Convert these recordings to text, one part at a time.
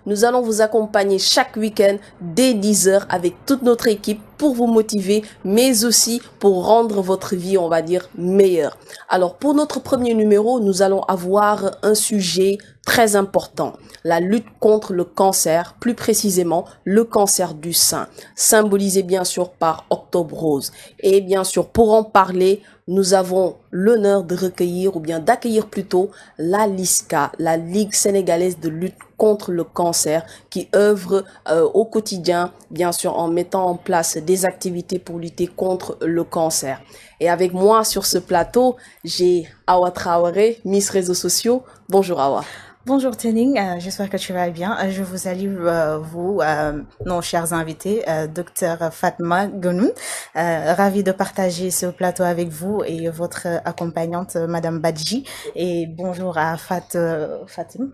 Nous allons vous accompagner chaque week-end dès 10 heures avec toute notre équipe pour vous motiver, mais aussi pour rendre votre vie, on va dire, meilleure. Alors, pour notre premier numéro, nous allons avoir un sujet très important, la lutte contre le cancer, plus précisément le cancer du sein, symbolisé bien sûr par Octobre Rose. Et bien sûr, pour en parler, nous avons l'honneur de recueillir ou bien d'accueillir plutôt la LISCA, la Ligue sénégalaise de lutte contre le cancer, qui œuvre au quotidien, bien sûr, en mettant en place des activités pour lutter contre le cancer. Et avec moi sur ce plateau, j'ai Awa Traoré, Miss Réseaux sociaux. Bonjour Awa. Bonjour Tening, j'espère que tu vas bien. Je vous salue, vous, nos chers invités, Dr Fatma Guenoun. Ravi de partager ce plateau avec vous et votre accompagnante, Madame Badji. Et bonjour à Fatim.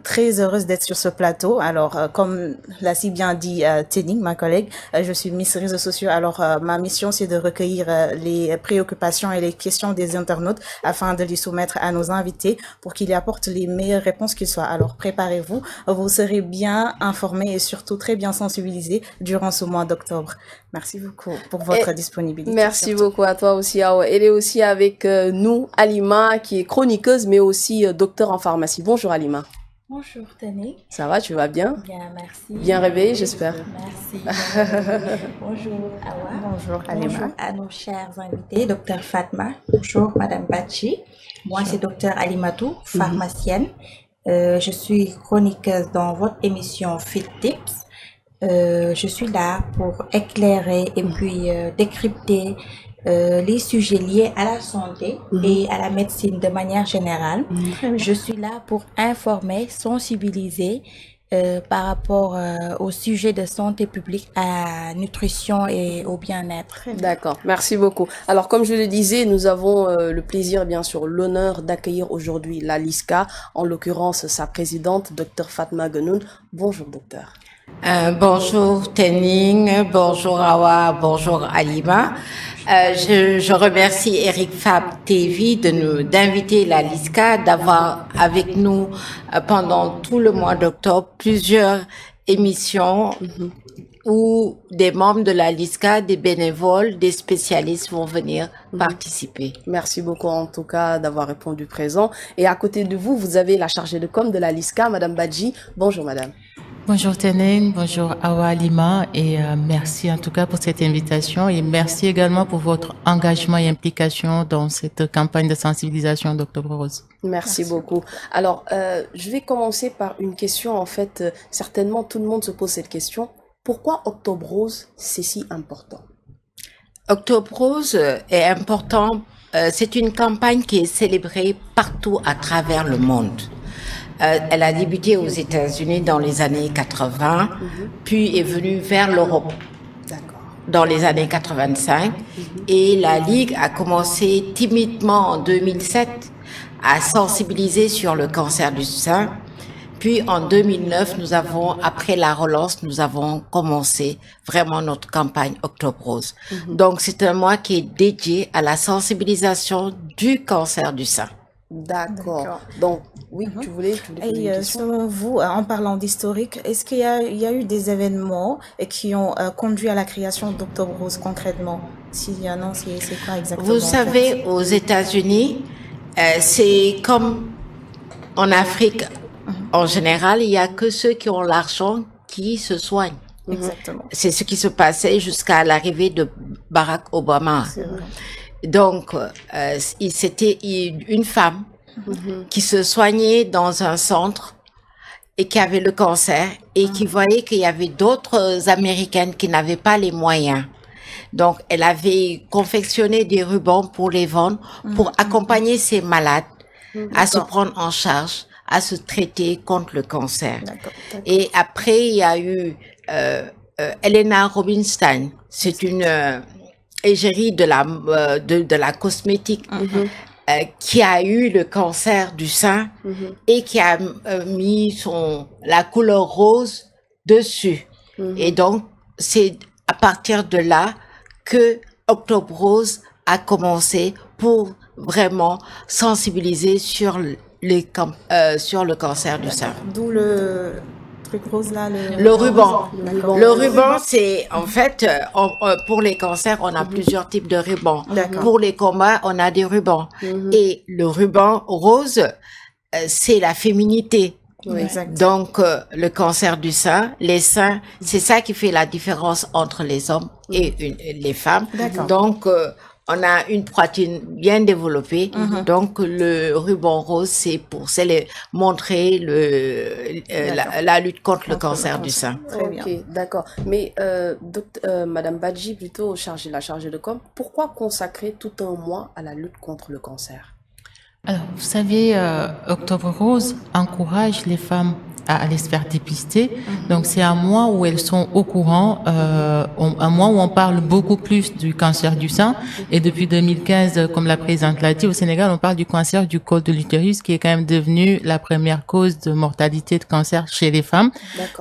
Très heureuse d'être sur ce plateau. Alors, comme l'a si bien dit Tening, ma collègue, je suis Miss Réseaux sociaux. Alors, ma mission, c'est de recueillir les préoccupations et les questions des internautes afin de les soumettre à nos invités pour qu'ils y apportent les meilleures réponses qu'ils soient. Alors, préparez-vous. Vous serez bien informés et surtout très bien sensibilisés durant ce mois d'octobre. Merci beaucoup pour votre disponibilité. Merci beaucoup à toi aussi, Awa. Elle est aussi avec nous, Alima, qui est chroniqueuse, mais aussi docteur en pharmacie. Bonjour, Alima. Bonjour Tani. Ça va, tu vas bien? Bien, merci. Bien réveillée, j'espère. Merci. Bonjour Awa. Bonjour Alima. Bonjour à nos chers invités, Dr Fatma. Bonjour Madame Badji. Moi c'est Dr Alimatou, pharmacienne. Je suis chroniqueuse dans votre émission Fit Tips. Je suis là pour éclairer et puis décrypter les sujets liés à la santé et à la médecine de manière générale. Je suis là pour informer, sensibiliser par rapport au sujet de santé publique, à la nutrition et au bien-être. D'accord, merci beaucoup. Alors, comme je le disais, nous avons le plaisir, bien sûr, l'honneur d'accueillir aujourd'hui la LISCA, en l'occurrence sa présidente, Dr Fatma Guenoun. Bonjour, docteur. Bonjour Tening, bonjour Awa, bonjour Alima. Je remercie Eric Fab TV d'inviter la LISCA, d'avoir avec nous pendant tout le mois d'octobre plusieurs émissions où des membres de la LISCA, des bénévoles, des spécialistes vont venir participer. Merci beaucoup en tout cas d'avoir répondu présent. Et à côté de vous, vous avez la chargée de com de la LISCA, Madame Badji. Bonjour Madame. Bonjour Tening, bonjour Awa Alima et merci en tout cas pour cette invitation et merci également pour votre engagement et implication dans cette campagne de sensibilisation d'Octobre Rose. Merci beaucoup. Alors, je vais commencer par une question en fait, certainement tout le monde se pose cette question. Pourquoi Octobre Rose, c'est si important? Octobre Rose est important, c'est une campagne qui est célébrée partout à travers le monde. Elle a débuté aux États-Unis dans les années 80, puis est venue vers l'Europe dans les années 85. Et la Ligue a commencé timidement en 2007 à sensibiliser sur le cancer du sein. Puis en 2009, après la relance, nous avons commencé vraiment notre campagne Octobre Rose. Donc c'est un mois qui est dédié à la sensibilisation du cancer du sein. D'accord. Donc, oui, tu voulais poser une question. Selon vous, en parlant d'historique, est-ce qu'il y a eu des événements qui ont conduit à la création d'Octobre Rose concrètement? S'il y en a, c'est quoi exactement? Vous savez, aux États-Unis, c'est comme en Afrique en général, il n'y a que ceux qui ont l'argent qui se soignent. Exactement. C'est ce qui se passait jusqu'à l'arrivée de Barack Obama. Donc, c'était une femme qui se soignait dans un centre et qui avait le cancer et qui voyait qu'il y avait d'autres Américaines qui n'avaient pas les moyens. Donc, elle avait confectionné des rubans pour les vendre, pour accompagner ces malades à se prendre en charge, à se traiter contre le cancer. Et après, il y a eu Helena Rubinstein. C'est une égérie de la cosmétique qui a eu le cancer du sein et qui a mis la couleur rose dessus. Et donc, c'est à partir de là que Octobre Rose a commencé pour vraiment sensibiliser sur le cancer du sein. D'où truc rose là, le ruban. Le ruban, ruban. c'est en fait pour les cancers, on a plusieurs types de rubans. Pour les combats, on a des rubans. Et le ruban rose, c'est la féminité. Oui, exact. Donc, le cancer du sein, les seins, c'est ça qui fait la différence entre les hommes et les femmes. Donc, on a une poitrine bien développée. Donc, le ruban rose, c'est pour montrer la lutte contre le cancer du sein. Très bien. Ok, d'accord. Mais, Madame Badji, plutôt la chargée de com, pourquoi consacrer tout un mois à la lutte contre le cancer? Alors, vous savez, Octobre Rose encourage les femmes à aller se faire dépister. Donc, c'est un mois où elles sont au courant, un mois où on parle beaucoup plus du cancer du sein. Et depuis 2015, comme la présidente l'a dit, au Sénégal, on parle du cancer du col de l'utérus, qui est quand même devenu la première cause de mortalité de cancer chez les femmes.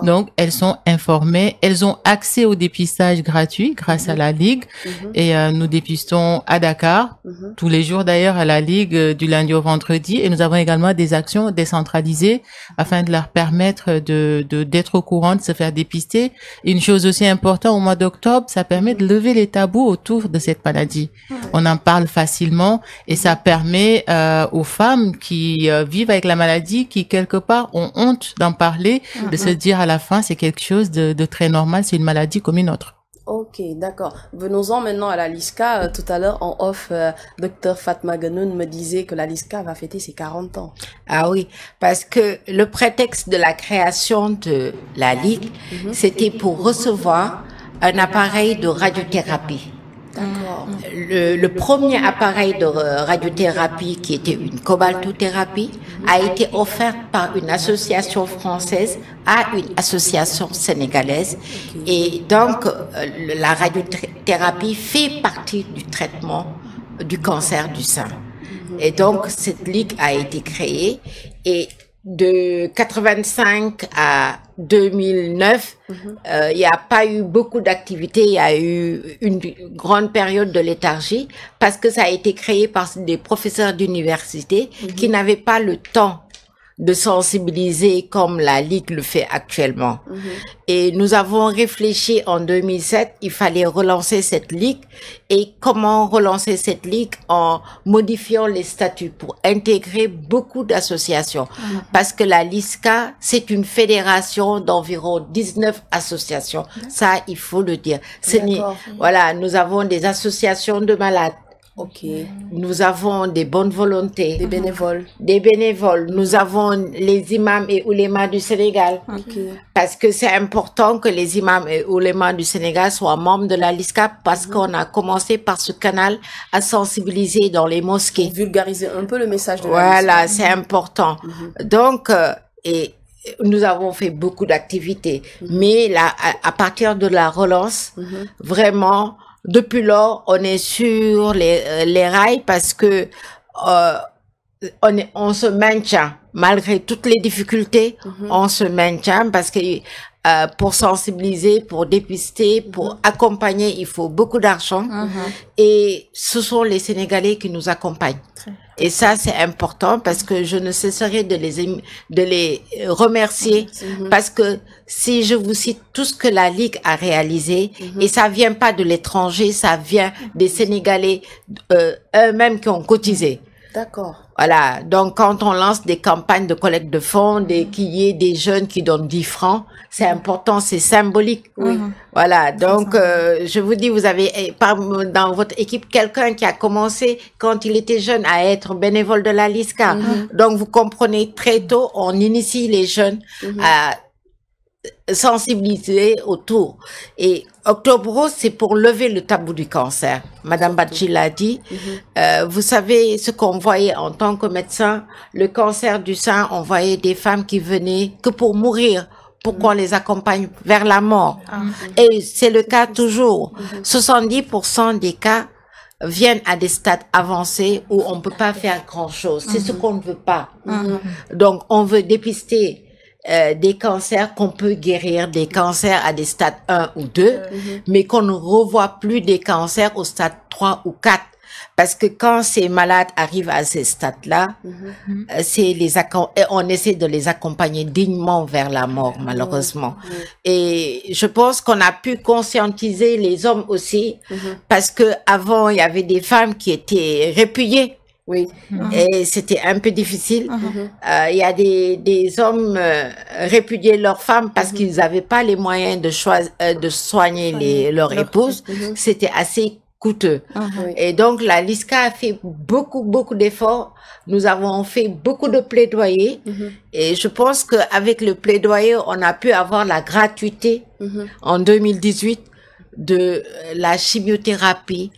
Donc, elles sont informées. Elles ont accès au dépistage gratuit grâce à la Ligue. Et nous dépistons à Dakar, tous les jours d'ailleurs à la Ligue, du lundi au vendredi. Et nous avons également des actions décentralisées afin de leur permettre d'être au courant, de se faire dépister. Une chose aussi importante, au mois d'octobre, ça permet de lever les tabous autour de cette maladie. On en parle facilement et ça permet aux femmes qui vivent avec la maladie, qui quelque part ont honte d'en parler, de se dire à la fin c'est quelque chose de très normal, c'est une maladie comme une autre. Ok, d'accord. Venons-en maintenant à la LISCA. Tout à l'heure, en off, Dr Fatma Guenoune me disait que la LISCA va fêter ses 40 ans. Ah oui, parce que le prétexte de la création de la Ligue, c'était pour recevoir un appareil de radiothérapie. D'accord. Le premier appareil de radiothérapie, qui était une cobaltothérapie, a été offert par une association française à une association sénégalaise. Et donc, la radiothérapie fait partie du traitement du cancer du sein. Et donc, cette ligue a été créée et de 85 à 2009, il n'y a pas eu beaucoup d'activités, il y a eu une grande période de léthargie parce que ça a été créé par des professeurs d'université qui n'avaient pas le temps de sensibiliser comme la Ligue le fait actuellement. Et nous avons réfléchi en 2007, il fallait relancer cette Ligue. Et comment relancer cette Ligue? En modifiant les statuts pour intégrer beaucoup d'associations. Parce que la LISCA, c'est une fédération d'environ 19 associations. Ça, il faut le dire. Voilà, nous avons des associations de malades. Ok. Nous avons des bonnes volontés. Des bénévoles. Des bénévoles. Nous avons les imams et oulémas du Sénégal. Parce que c'est important que les imams et oulémas du Sénégal soient membres de la LISCA parce qu'on a commencé par ce canal à sensibiliser dans les mosquées. Pour vulgariser un peu le message de la LISCA. Voilà, LISCA. c'est important. Donc, et nous avons fait beaucoup d'activités. Mais là, à partir de la relance, vraiment, depuis lors, on est sur les rails parce que on se maintient malgré toutes les difficultés. On se maintient parce que pour sensibiliser, pour dépister, pour accompagner, il faut beaucoup d'argent. Et ce sont les Sénégalais qui nous accompagnent. Et ça, c'est important parce que je ne cesserai de les remercier parce que si je vous cite tout ce que la Ligue a réalisé, et ça vient pas de l'étranger, ça vient des Sénégalais eux-mêmes qui ont cotisé. D'accord. Voilà. Donc, quand on lance des campagnes de collecte de fonds, qu'il y ait des jeunes qui donnent 10 francs, c'est important, c'est symbolique. Voilà. Donc, je vous dis, vous avez dans votre équipe quelqu'un qui a commencé quand il était jeune à être bénévole de la LISCA. Donc, vous comprenez, très tôt, on initie les jeunes à sensibiliser autour. Et Octobre Rose, c'est pour lever le tabou du cancer. Madame Badji l'a dit. Vous savez, ce qu'on voyait en tant que médecin, le cancer du sein, on voyait des femmes qui venaient que pour mourir, pour qu'on les accompagne vers la mort. Et c'est le cas toujours. 70% des cas viennent à des stades avancés où on ne peut pas faire grand-chose. C'est ce qu'on ne veut pas. Donc, on veut dépister des cancers qu'on peut guérir, des cancers à des stades 1 ou 2, mais qu'on ne revoit plus des cancers au stade 3 ou 4. Parce que quand ces malades arrivent à ces stades-là, on essaie de les accompagner dignement vers la mort, malheureusement. Et je pense qu'on a pu conscientiser les hommes aussi, parce que avant il y avait des femmes qui étaient répudiées. Oui. Et c'était un peu difficile. Il y a des hommes répudiaient leurs femmes parce qu'ils n'avaient pas les moyens de soigner leur épouse. C'était assez coûteux. Et donc la LISCA a fait beaucoup d'efforts. Nous avons fait beaucoup de plaidoyer. Et je pense qu'avec le plaidoyer, on a pu avoir la gratuité en 2018 de la chimiothérapie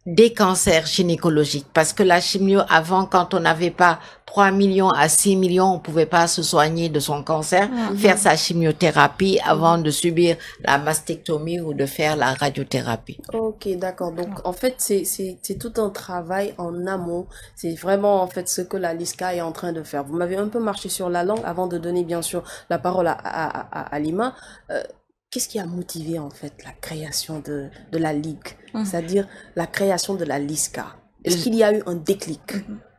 des cancers gynécologiques. Parce que la chimio, avant, quand on n'avait pas 3 millions à 6 millions, on pouvait pas se soigner de son cancer, faire sa chimiothérapie avant de subir la mastectomie ou de faire la radiothérapie. Ok, d'accord. Donc, en fait, c'est tout un travail en amont. C'est vraiment, en fait, ce que la LISCA est en train de faire. Vous m'avez un peu marché sur la langue avant de donner, bien sûr, la parole à Alima. Qu'est-ce qui a motivé, en fait, la création de la Ligue? C'est-à-dire la création de la LISCA. Est-ce qu'il y a eu un déclic?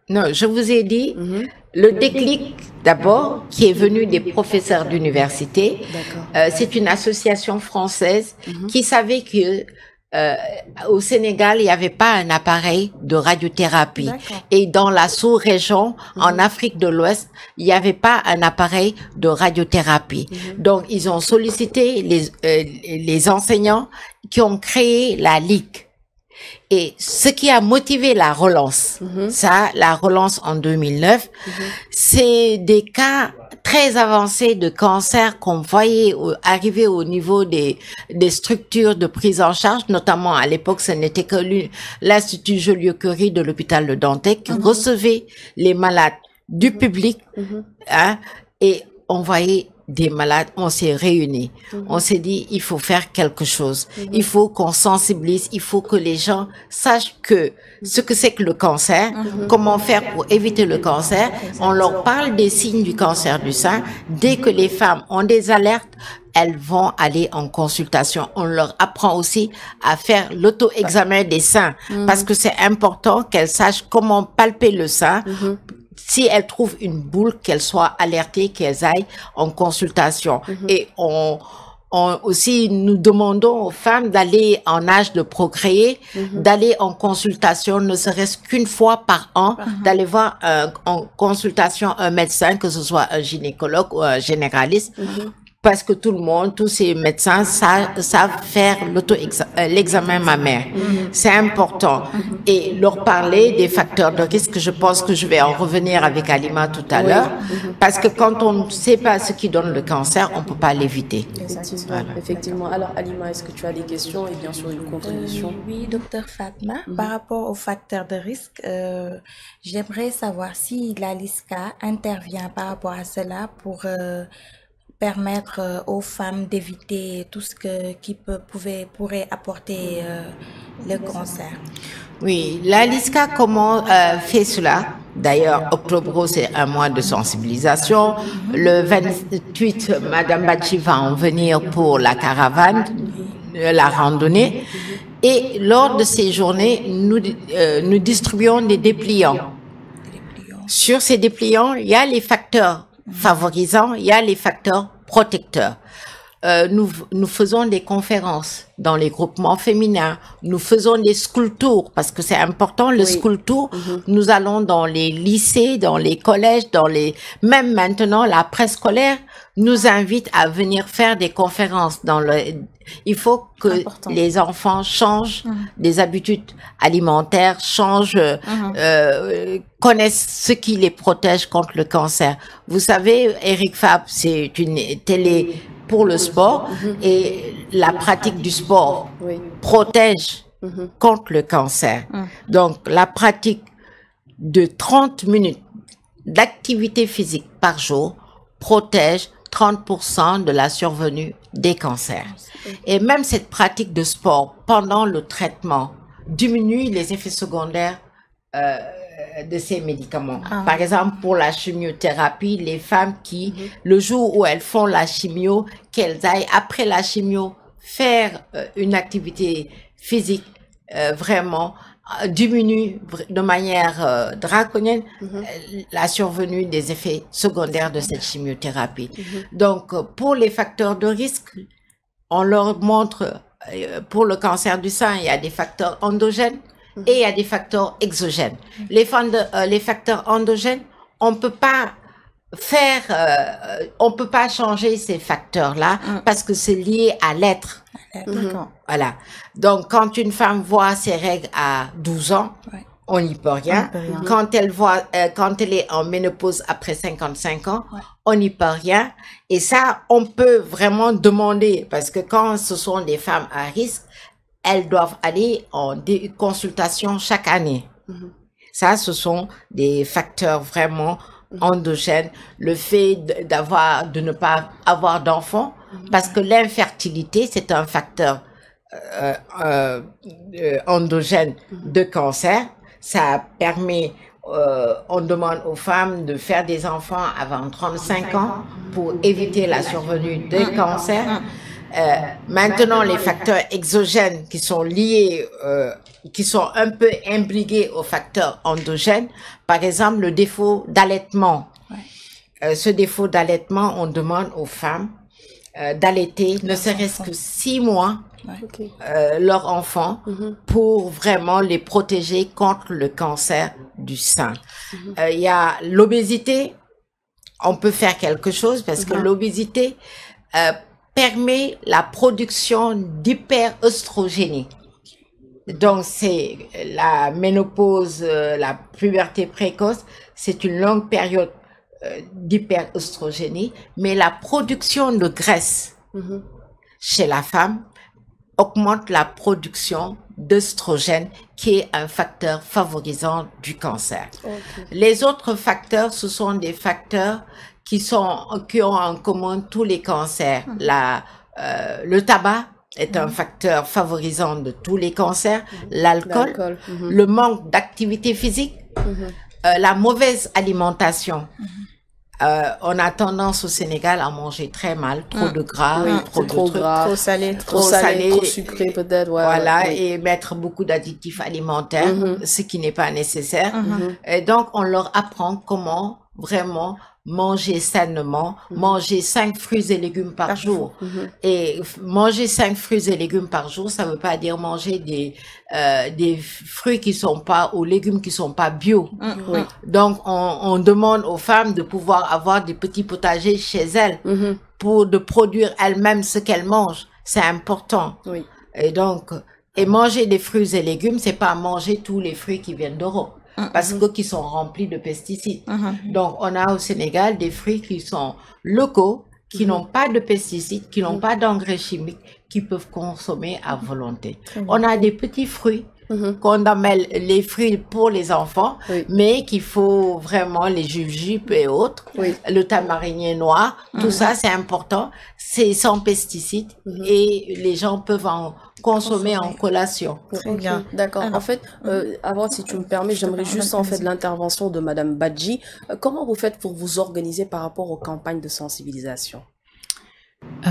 Non, je vous ai dit, le déclic, d'abord, qui est venu des professeurs d'université. C'est une association française qui savait que au Sénégal, il n'y avait pas un appareil de radiothérapie. Et dans la sous-région, en Afrique de l'Ouest, il n'y avait pas un appareil de radiothérapie. Donc, ils ont sollicité les enseignants qui ont créé la Ligue. Et ce qui a motivé la relance, la relance en 2009, c'est des cas très avancés de cancer qu'on voyait arriver au niveau des structures de prise en charge, notamment à l'époque, ce n'était que l'Institut Joliot-Curie de l'hôpital de Dantec qui recevait les malades du public, et on voyait des malades, on s'est réunis. On s'est dit, il faut faire quelque chose. Il faut qu'on sensibilise, il faut que les gens sachent ce que c'est que le cancer, comment faire pour éviter le cancer. On leur parle des signes du cancer du sein. Dès que les femmes ont des alertes, elles vont aller en consultation. On leur apprend aussi à faire l'auto-examen des seins, parce que c'est important qu'elles sachent comment palper le sein. Si elles trouvent une boule, qu'elles soient alertées, qu'elles aillent en consultation. Et aussi, nous demandons aux femmes d'aller en âge de procréer, d'aller en consultation, ne serait-ce qu'une fois par an, d'aller voir en consultation un médecin, que ce soit un gynécologue ou un généraliste, parce que tous ces médecins savent faire l'examen mammaire. C'est important. Et leur parler des facteurs de risque, je pense que je vais en revenir avec Alima tout à l'heure, parce que quand on ne sait pas ce qui donne le cancer, on ne peut pas l'éviter. Effectivement. Alors, Alima, est-ce que tu as des questions et bien sûr une contribution? Oui, docteur Fatma, par rapport aux facteurs de risque, j'aimerais savoir si la LISCA intervient par rapport à cela pour permettre aux femmes d'éviter tout ce qui pourrait apporter le cancer. Oui, la LISCA fait cela. D'ailleurs, Octobre Rose, c'est un mois de sensibilisation. Le 28, Madame Bachi va en venir pour la caravane, la randonnée. Et lors de ces journées, nous distribuons des dépliants. Sur ces dépliants, il y a les facteurs favorisants, il y a les facteurs protecteurs. Nous faisons des conférences dans les groupements féminins. Nous faisons des school tours parce que c'est important, le school tour. Nous allons dans les lycées, dans les collèges, même maintenant, la presse scolaire nous invite à venir faire des conférences il faut que les enfants changent des habitudes alimentaires, connaissent ce qui les protège contre le cancer. Vous savez, Eric Fab, c'est une télé pour le sport et la pratique du sport protège contre le cancer. Donc, la pratique de 30 minutes d'activité physique par jour protège 30% de la survenue des cancers. Et même cette pratique de sport pendant le traitement diminue les effets secondaires de ces médicaments. Par exemple, pour la chimiothérapie, les femmes qui, le jour où elles font la chimio, qu'elles aillent après la chimio faire une activité physique vraiment diminue de manière draconienne la survenue des effets secondaires de cette chimiothérapie. Donc, pour les facteurs de risque, on leur montre, pour le cancer du sein, il y a des facteurs endogènes et il y a des facteurs exogènes. Les facteurs endogènes, on peut pas changer ces facteurs-là parce que c'est lié à l'être. Voilà. Donc, quand une femme voit ses règles à 12 ans, on n'y peut rien. Quand elle est en ménopause après 55 ans, on n'y peut rien. Et ça, on peut vraiment demander, parce que quand ce sont des femmes à risque, elles doivent aller en consultation chaque année. Ça, ce sont des facteurs vraiment endogènes. Le fait de ne pas avoir d'enfants, parce que l'infertilité, c'est un facteur endogène de cancer. Ça permet, on demande aux femmes de faire des enfants avant 35 ans pour éviter la survenue des cancers. Maintenant, les facteurs exogènes qui sont liés, qui sont un peu imbriqués aux facteurs endogènes, par exemple le défaut d'allaitement. Ce défaut d'allaitement, on demande aux femmes d'allaiter ne serait-ce que 6 mois leurs enfants pour vraiment les protéger contre le cancer du sein. Il y a l'obésité, on peut faire quelque chose parce que l'obésité permet la production d'hyperœstrogénie. Donc c'est la ménopause, la puberté précoce, c'est une longue période d'hyperœstrogénie, mais la production de graisse chez la femme augmente la production d'œstrogène, qui est un facteur favorisant du cancer. Les autres facteurs, ce sont des facteurs qui ont en commun tous les cancers. Le tabac est un facteur favorisant de tous les cancers, l'alcool, le manque d'activité physique, la mauvaise alimentation. On a tendance au Sénégal à manger très mal, trop de gras, trop salé, trop sucré peut-être. Voilà, et mettre beaucoup d'additifs alimentaires, ce qui n'est pas nécessaire. Et donc, on leur apprend comment vraiment manger sainement, manger 5 fruits et légumes par jour. Et manger 5 fruits et légumes par jour, ça veut pas dire manger des fruits qui sont pas, ou légumes qui sont pas bio. Donc, on demande aux femmes de pouvoir avoir des petits potagers chez elles de produire elles-mêmes ce qu'elles mangent. C'est important. Et donc, manger des fruits et légumes, c'est pas manger tous les fruits qui viennent d'Europe. Parce que qui sont remplis de pesticides. Donc, on a au Sénégal des fruits qui sont locaux, qui n'ont pas de pesticides, qui n'ont pas d'engrais chimiques, qui peuvent consommer à volonté. On a des petits fruits qu'on appelle les fruits pour les enfants, mais qu'il faut vraiment les jujubes et autres, le tamarinier noir, tout ça c'est important, c'est sans pesticides et les gens peuvent en consommer en collation. Très bien, d'accord. En fait, avant, si tu me permets, j'aimerais juste en fait l'intervention de Madame Badji. Comment vous faites pour vous organiser par rapport aux campagnes de sensibilisation?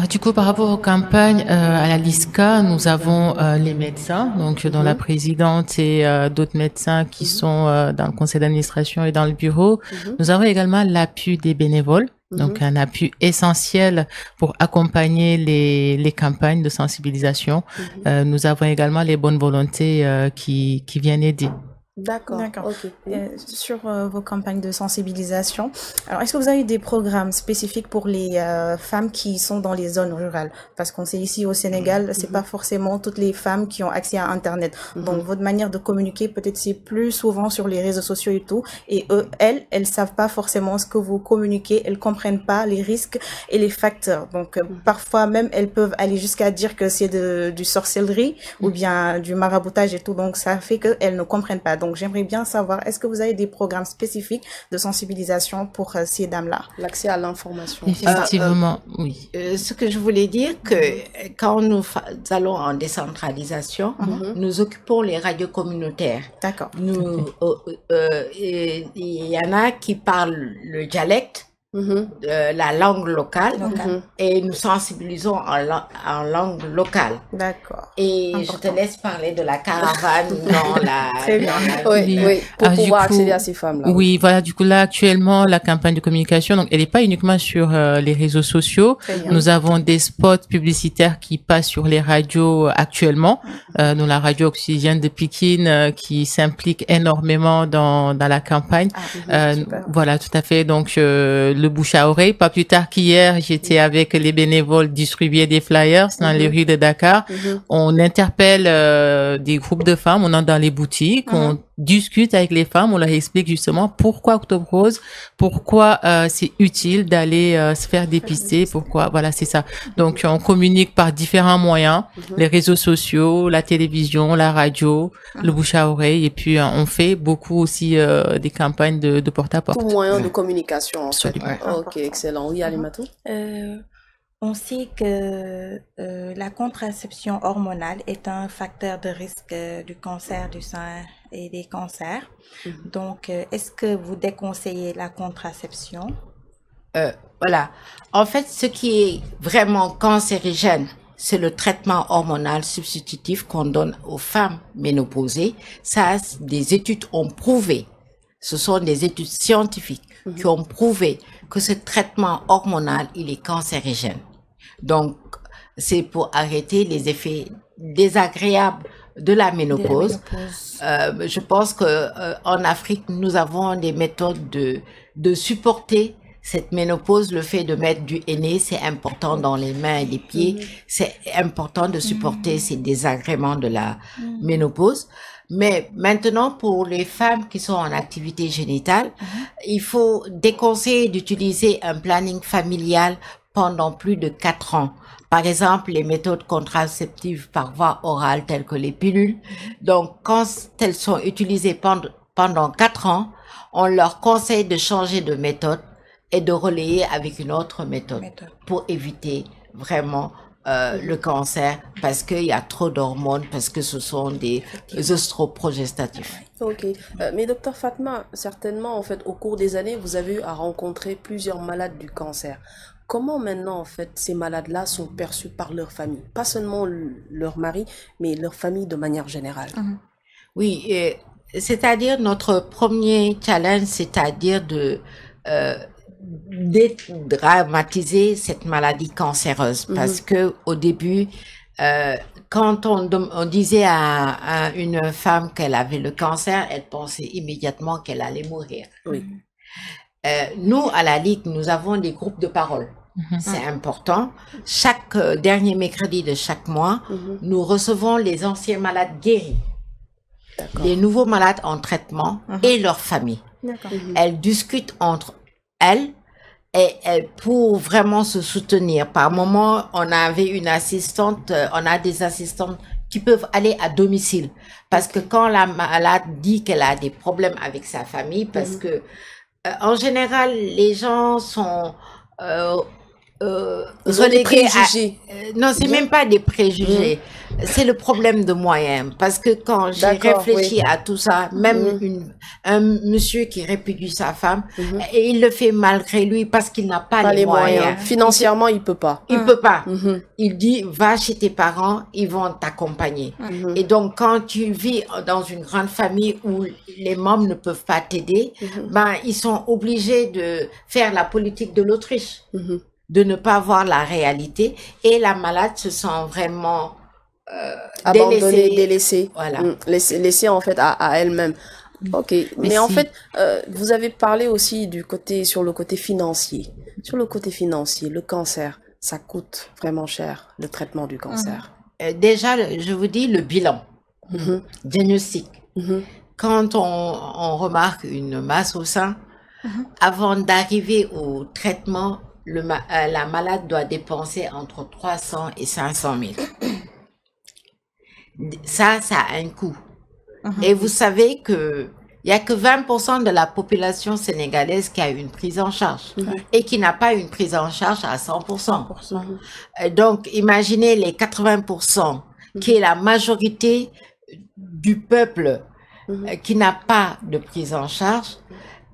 Du coup, par rapport aux campagnes, à la LISCA, nous avons les médecins, donc dont la présidente et d'autres médecins qui sont dans le conseil d'administration et dans le bureau. Nous avons également l'appui des bénévoles, donc un appui essentiel pour accompagner les campagnes de sensibilisation. Nous avons également les bonnes volontés qui viennent aider. D'accord. Sur vos campagnes de sensibilisation, alors est-ce que vous avez des programmes spécifiques pour les femmes qui sont dans les zones rurales? Parce qu'on sait ici au Sénégal, c'est pas forcément toutes les femmes qui ont accès à Internet. Donc votre manière de communiquer, peut-être c'est plus souvent sur les réseaux sociaux et tout. Et elles savent pas forcément ce que vous communiquez, elles comprennent pas les risques et les facteurs. Donc parfois même elles peuvent aller jusqu'à dire que c'est du sorcellerie ou bien du maraboutage et tout. Donc ça fait qu'elles ne comprennent pas. Donc, j'aimerais bien savoir, est-ce que vous avez des programmes spécifiques de sensibilisation pour ces dames-là? L'accès à l'information. Effectivement, oui. Ce que je voulais dire, que quand nous allons en décentralisation, nous occupons les radios communautaires. D'accord. Il y en a qui parlent le dialecte, la langue locale et nous sensibilisons en langue locale. D'accord. Et je te laisse parler de la caravane dans la... Très bien. Oui, pour pouvoir accéder à ces femmes-là. Oui, voilà, du coup, là, actuellement, la campagne de communication, donc, elle n'est pas uniquement sur les réseaux sociaux. Nous avons des spots publicitaires qui passent sur les radios actuellement, dont la radio Oxygène de Pikine, qui s'implique énormément dans la campagne. Voilà, tout à fait. Donc, le bouche à oreille. Pas plus tard qu'hier, j'étais avec les bénévoles distribuer des flyers dans les rues de Dakar. On interpelle des groupes de femmes, on entre dans les boutiques, on discute avec les femmes, on leur explique justement pourquoi Octobre Rose, pourquoi c'est utile d'aller se faire dépister, pourquoi, voilà, c'est ça. Donc, on communique par différents moyens, les réseaux sociaux, la télévision, la radio, le bouche à oreille, et puis on fait beaucoup aussi des campagnes de porte-à-porte. Tout moyen de communication, en fait. Absolument. Ok, excellent. Oui, Alimatou? On sait que la contraception hormonale est un facteur de risque du cancer du sein et des cancers. Donc, est-ce que vous déconseillez la contraception? Voilà. En fait, ce qui est vraiment cancérigène, c'est le traitement hormonal substitutif qu'on donne aux femmes ménopausées. Ça, des études ont prouvé, ce sont des études scientifiques qui ont prouvé que ce traitement hormonal, il est cancérigène. Donc, c'est pour arrêter les effets désagréables de la ménopause. Je pense que en Afrique, nous avons des méthodes de supporter cette ménopause. Le fait de mettre du henné, c'est important dans les mains et les pieds. C'est important de supporter ces désagréments de la ménopause. Mais maintenant, pour les femmes qui sont en activité génitale, il faut déconseiller d'utiliser un planning familial pendant plus de 4 ans. Par exemple, les méthodes contraceptives par voie orale telles que les pilules. Donc, quand elles sont utilisées pendant 4 ans, on leur conseille de changer de méthode et de relayer avec une autre méthode pour éviter vraiment le cancer, parce qu'il y a trop d'hormones, parce que ce sont des œstroprogestatifs. Ok. Mais docteur Fatma, certainement, en fait, au cours des années, vous avez eu à rencontrer plusieurs malades du cancer. Comment maintenant, en fait, ces malades-là sont perçus par leur famille? Pas seulement leur mari, mais leur famille de manière générale. Oui, c'est-à-dire notre premier challenge, c'est-à-dire de dédramatiser cette maladie cancéreuse, parce que au début, quand on disait à une femme qu'elle avait le cancer, elle pensait immédiatement qu'elle allait mourir. Oui. Nous, à la Ligue, nous avons des groupes de parole. C'est important. Chaque dernier mercredi de chaque mois, nous recevons les anciens malades guéris, les nouveaux malades en traitement et leurs familles. Elles discutent entre elles et pour vraiment se soutenir. Par moment, on avait une assistante, on a des assistantes qui peuvent aller à domicile, parce que quand la malade dit qu'elle a des problèmes avec sa famille, parce que en général, les gens sont relégués à... non, c'est même pas des préjugés. C'est le problème de moyens. Parce que quand j'ai réfléchi à tout ça, même un monsieur qui répudie sa femme, et il le fait malgré lui parce qu'il n'a pas les moyens. Financièrement, il peut pas. Il peut pas. Il dit, va chez tes parents, ils vont t'accompagner. Et donc, quand tu vis dans une grande famille où les membres ne peuvent pas t'aider, ben, ils sont obligés de faire la politique de l'Autriche. De ne pas voir la réalité, et la malade se sent vraiment abandonnée, délaissée, voilà. Laissée en fait à elle-même. Ok, mais en fait, vous avez parlé aussi sur le côté financier. Sur le côté financier, le cancer, ça coûte vraiment cher, le traitement du cancer. Déjà, je vous dis le bilan, diagnostic. Quand on remarque une masse au sein, avant d'arriver au traitement, la malade doit dépenser entre 300 et 500 000. Ça a un coût. Et vous savez que il y a que 20% de la population sénégalaise qui a une prise en charge et qui n'a pas une prise en charge à 100%. Donc, imaginez les 80% qui est la majorité du peuple qui n'a pas de prise en charge,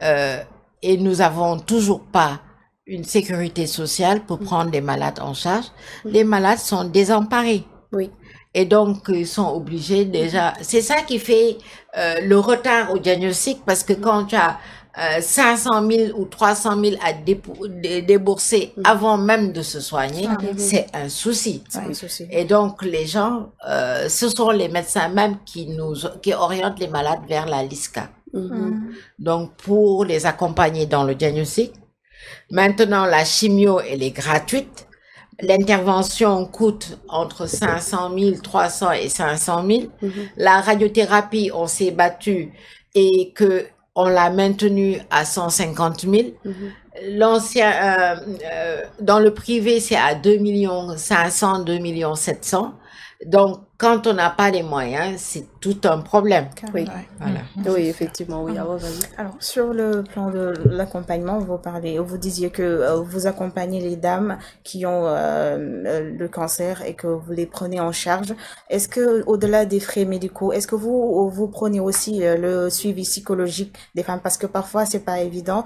et nous avons toujours pas une sécurité sociale pour prendre les malades en charge. Les malades sont désemparés. Oui. Et donc, ils sont obligés déjà... C'est ça qui fait le retard au diagnostic, parce que quand tu as 500 000 ou 300 000 à débourser avant même de se soigner, c'est un souci. Et donc, les gens, ce sont les médecins même qui orientent les malades vers la LISCA. Donc, pour les accompagner dans le diagnostic. Maintenant, la chimio, elle est gratuite. L'intervention coûte entre 500 000, 300 et 500 000. La radiothérapie, on s'est battu et on l'a maintenue à 150 000. L'ancien, dans le privé, c'est à 2 500 000, 2 700 000. Donc, quand on n'a pas les moyens, c'est tout un problème. Oui, voilà. Oui, effectivement, oui. Alors, alors, sur le plan de l'accompagnement, vous disiez que vous accompagnez les dames qui ont le cancer et que vous les prenez en charge. Est-ce que, au-delà des frais médicaux, est-ce que vous prenez aussi le suivi psychologique des femmes? Parce que parfois, c'est pas évident.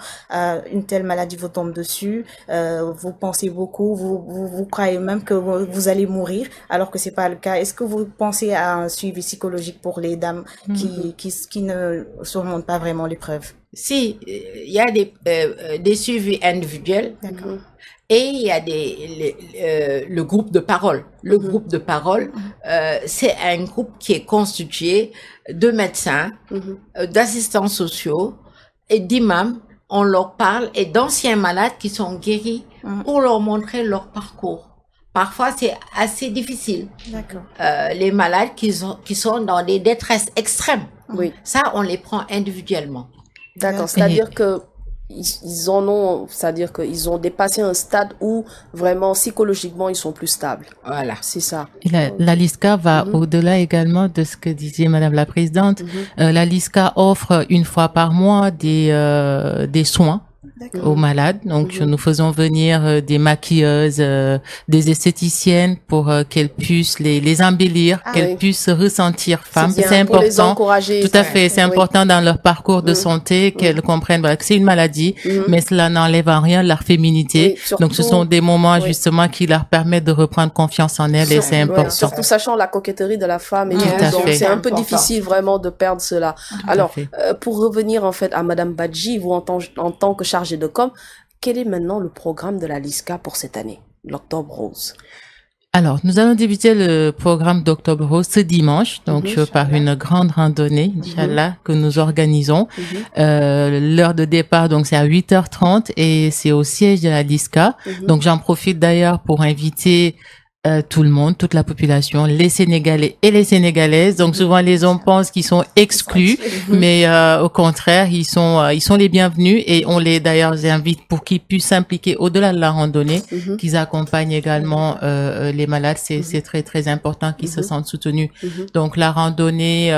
Une telle maladie vous tombe dessus, vous pensez beaucoup, vous croyez même que vous allez mourir, alors que c'est pas le cas. Est-ce que vous pensez à un suivi psychologique pour les dames qui ne surmontent pas vraiment l'épreuve? Si, il y a des suivis individuels. D'accord. Et il y a le groupe de parole. Le groupe de parole, c'est un groupe qui est constitué de médecins, d'assistants sociaux et d'imams. On leur parle, et d'anciens malades qui sont guéris pour leur montrer leur parcours. Parfois, c'est assez difficile. D'accord. Les malades qui sont dans des détresses extrêmes. Oui. Ça, on les prend individuellement. D'accord. C'est-à-dire que c'est-à-dire qu'ils ont dépassé un stade où vraiment psychologiquement ils sont plus stables. Voilà. C'est ça. Et la LISCA va au-delà également de ce que disait Madame la Présidente. La LISCA offre une fois par mois des soins aux malades. Donc, nous faisons venir des maquilleuses, des esthéticiennes pour qu'elles puissent les embellir, qu'elles puissent se ressentir femmes. C'est important. Pour les encourager. Tout à fait. C'est important dans leur parcours de santé qu'elles comprennent que c'est une maladie, mais cela n'enlève en rien leur féminité. Surtout, donc, ce sont des moments justement qui leur permettent de reprendre confiance en elles et c'est important. Surtout sachant la coquetterie de la femme et tout. Donc, c'est un peu difficile vraiment de perdre cela. Alors, pour revenir en fait à Madame Badji, vous en tant que chargée de com, quel est maintenant le programme de la LISCA pour cette année, l'Octobre Rose? Alors, nous allons débuter le programme d'Octobre Rose ce dimanche, donc par une grande randonnée, Inch'Allah, que nous organisons. L'heure de départ, donc c'est à 8h30 et c'est au siège de la LISCA. Donc, j'en profite d'ailleurs pour inviter tout le monde, toute la population, les Sénégalais et les Sénégalaises. Donc souvent les hommes pensent qu'ils sont exclus, mais au contraire, ils sont les bienvenus et on les d'ailleurs invite pour qu'ils puissent s'impliquer au-delà de la randonnée, qu'ils accompagnent également les malades. C'est très très important qu'ils se sentent soutenus. Donc la randonnée,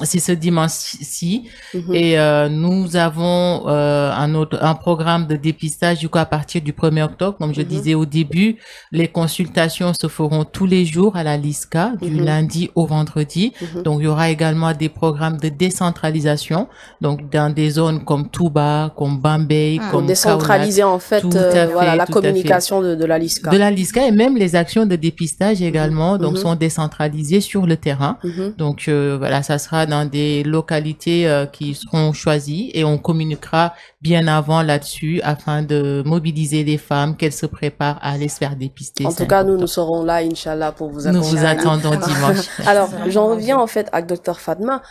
c'est ce dimanche-ci et nous avons un programme de dépistage du coup à partir du 1er octobre. Comme je disais au début, les consultations se feront tous les jours à la LISCA, du lundi au vendredi. Donc, il y aura également des programmes de décentralisation, donc dans des zones comme Touba, comme Bambey, comme décentraliser en fait, voilà, la communication de la LISCA. De la LISCA et même les actions de dépistage également, donc sont décentralisées sur le terrain. Donc, voilà, ça sera dans des localités qui seront choisies et on communiquera bien avant là-dessus afin de mobiliser les femmes, qu'elles se préparent à aller se faire dépister. En tout cas, nous serons là, Inch'Allah, pour vous accompagner. Nous vous attendons dimanche. Alors, j'en reviens en fait à Dr Fatma.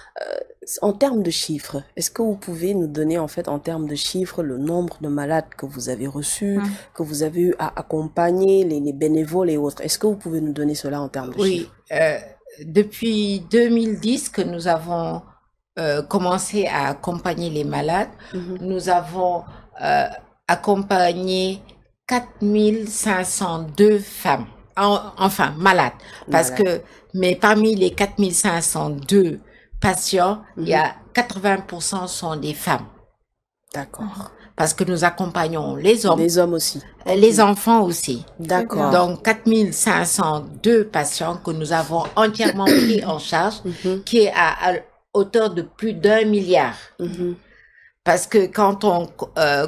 En termes de chiffres, est-ce que vous pouvez nous donner en fait en termes de chiffres le nombre de malades que vous avez reçus, que vous avez eu à accompagner, les bénévoles et autres? Est-ce que vous pouvez nous donner cela en termes de chiffres? Oui, depuis 2010 que nous avons commencé à accompagner les malades, nous avons accompagné 4502 femmes, enfin malades, parce que, mais parmi les 4502 patients, il y a 80% sont des femmes. D'accord. Parce que nous accompagnons les hommes. Les hommes aussi. Les enfants aussi. D'accord. Donc, 4502 patients que nous avons entièrement pris en charge, qui est à hauteur de plus d'1 milliard. Parce que quand on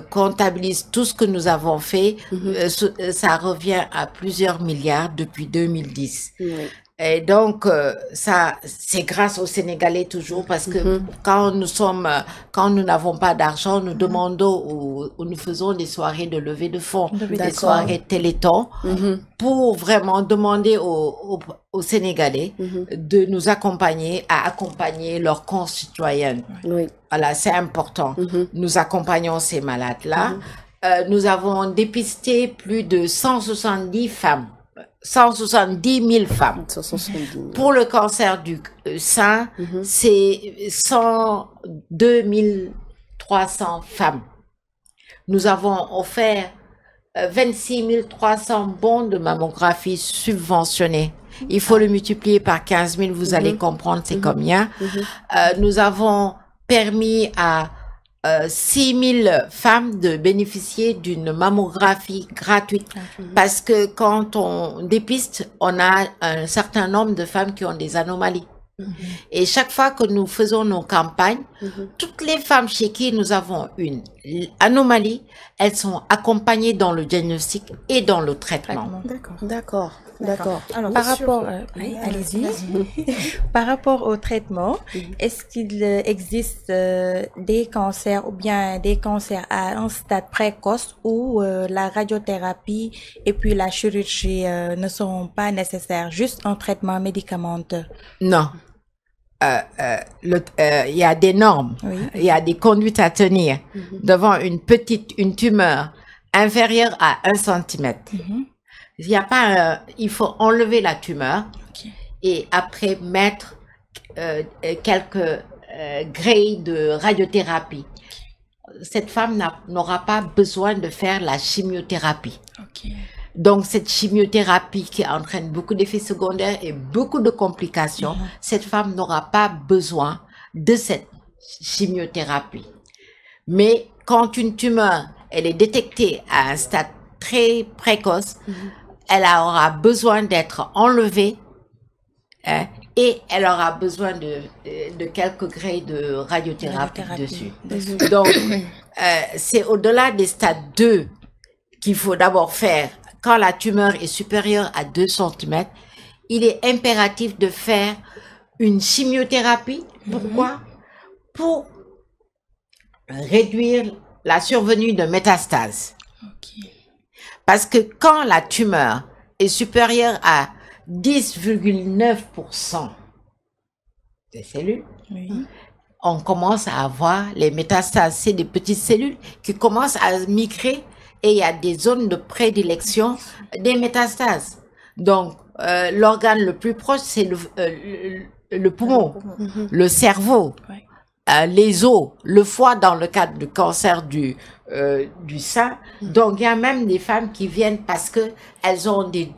comptabilise tout ce que nous avons fait, ça revient à plusieurs milliards depuis 2010. Oui. Et donc, ça, c'est grâce aux Sénégalais toujours, parce que quand nous n'avons pas d'argent, nous demandons ou nous faisons des soirées de levée de fonds, des soirées Téléthon, pour vraiment demander aux Sénégalais de nous accompagner à accompagner leurs concitoyens. Oui. Voilà, c'est important. Nous accompagnons ces malades-là. Nous avons dépisté plus de 170 femmes. 170 000 femmes. 170 000. Pour le cancer du sein, c'est 102 300 femmes. Nous avons offert 26 300 bons de mammographie subventionnés. Il faut le multiplier par 15 000, vous allez comprendre c'est combien. Nous avons permis à 6 000 femmes de bénéficier d'une mammographie gratuite parce que quand on dépiste, on a un certain nombre de femmes qui ont des anomalies. Et chaque fois que nous faisons nos campagnes, toutes les femmes chez qui nous avons une anomalie, elles sont accompagnées dans le diagnostic et dans le traitement. D'accord. Alors, par rapport, allez-y. Par rapport au traitement, est-ce qu'il existe des cancers ou bien des cancers à un stade précoce où la radiothérapie et puis la chirurgie ne sont pas nécessaires, juste un traitement médicamenteux? Non. Il y a des normes, il y a des conduites à tenir devant une tumeur inférieure à 1 centimètre. Il y a pas, il faut enlever la tumeur et après mettre quelques grilles de radiothérapie. Cette femme n'aura pas besoin de faire la chimiothérapie. Donc, cette chimiothérapie qui entraîne beaucoup d'effets secondaires et beaucoup de complications, cette femme n'aura pas besoin de cette chimiothérapie. Mais quand une tumeur, elle est détectée à un stade très précoce, elle aura besoin d'être enlevée et elle aura besoin de quelques grilles de radiothérapie dessus. Donc, c'est au-delà des stades 2 qu'il faut d'abord faire. Quand la tumeur est supérieure à 2 cm, il est impératif de faire une chimiothérapie. Pourquoi? Pour réduire la survenue de métastases. Parce que quand la tumeur est supérieure à 10,9% des cellules, on commence à avoir les métastases. C'est des petites cellules qui commencent à migrer et il y a des zones de prédilection des métastases. Donc, l'organe le plus proche, c'est le poumon, le cerveau, les os, le foie dans le cadre du cancer du sein. Donc, il y a même des femmes qui viennent parce que elles ont des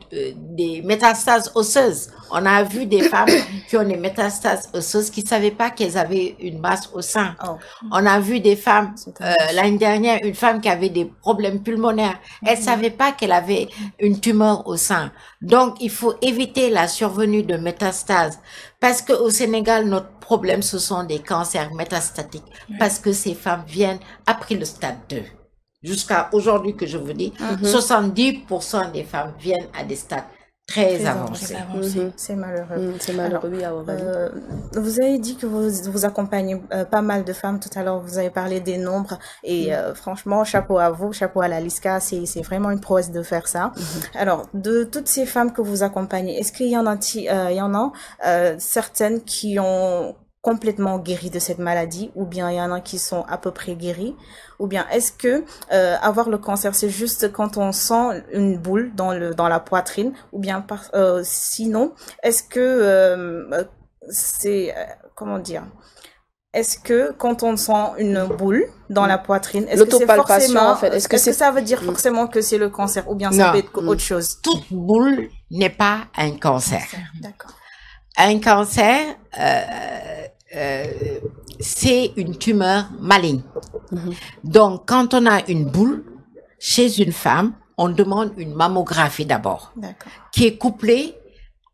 métastases osseuses. On a vu des femmes qui ont des métastases osseuses qui savaient pas qu'elles avaient une masse au sein. On a vu des femmes, l'année dernière, une femme qui avait des problèmes pulmonaires. Elle savait pas qu'elle avait une tumeur au sein. Donc, il faut éviter la survenue de métastases. Parce que au Sénégal, notre problème, ce sont des cancers métastatiques. Parce que ces femmes viennent après le stade 2. Jusqu'à aujourd'hui que je vous dis, 70% des femmes viennent à des stades très avancés. C'est malheureux. C'est malheureux, alors, vous avez dit que vous accompagnez pas mal de femmes. Tout à l'heure, vous avez parlé des nombres. Et franchement, chapeau à vous, chapeau à la LISCA. C'est vraiment une prouesse de faire ça. Alors, de toutes ces femmes que vous accompagnez, est-ce qu'il y en a, certaines qui ont complètement guéri de cette maladie, ou bien il y en a qui sont à peu près guéris, ou bien est-ce que avoir le cancer c'est juste quand on sent une boule dans la poitrine, ou bien sinon est-ce que c'est comment dire, est-ce que quand on sent une boule dans la poitrine, est-ce que c'est forcément, en fait, est-ce que ça veut dire forcément que c'est le cancer, ou bien ça peut être autre chose? Toute boule n'est pas un cancer. D'accord. Un cancer, c'est une tumeur maligne. Donc, quand on a une boule chez une femme, on demande une mammographie d'abord, qui est couplée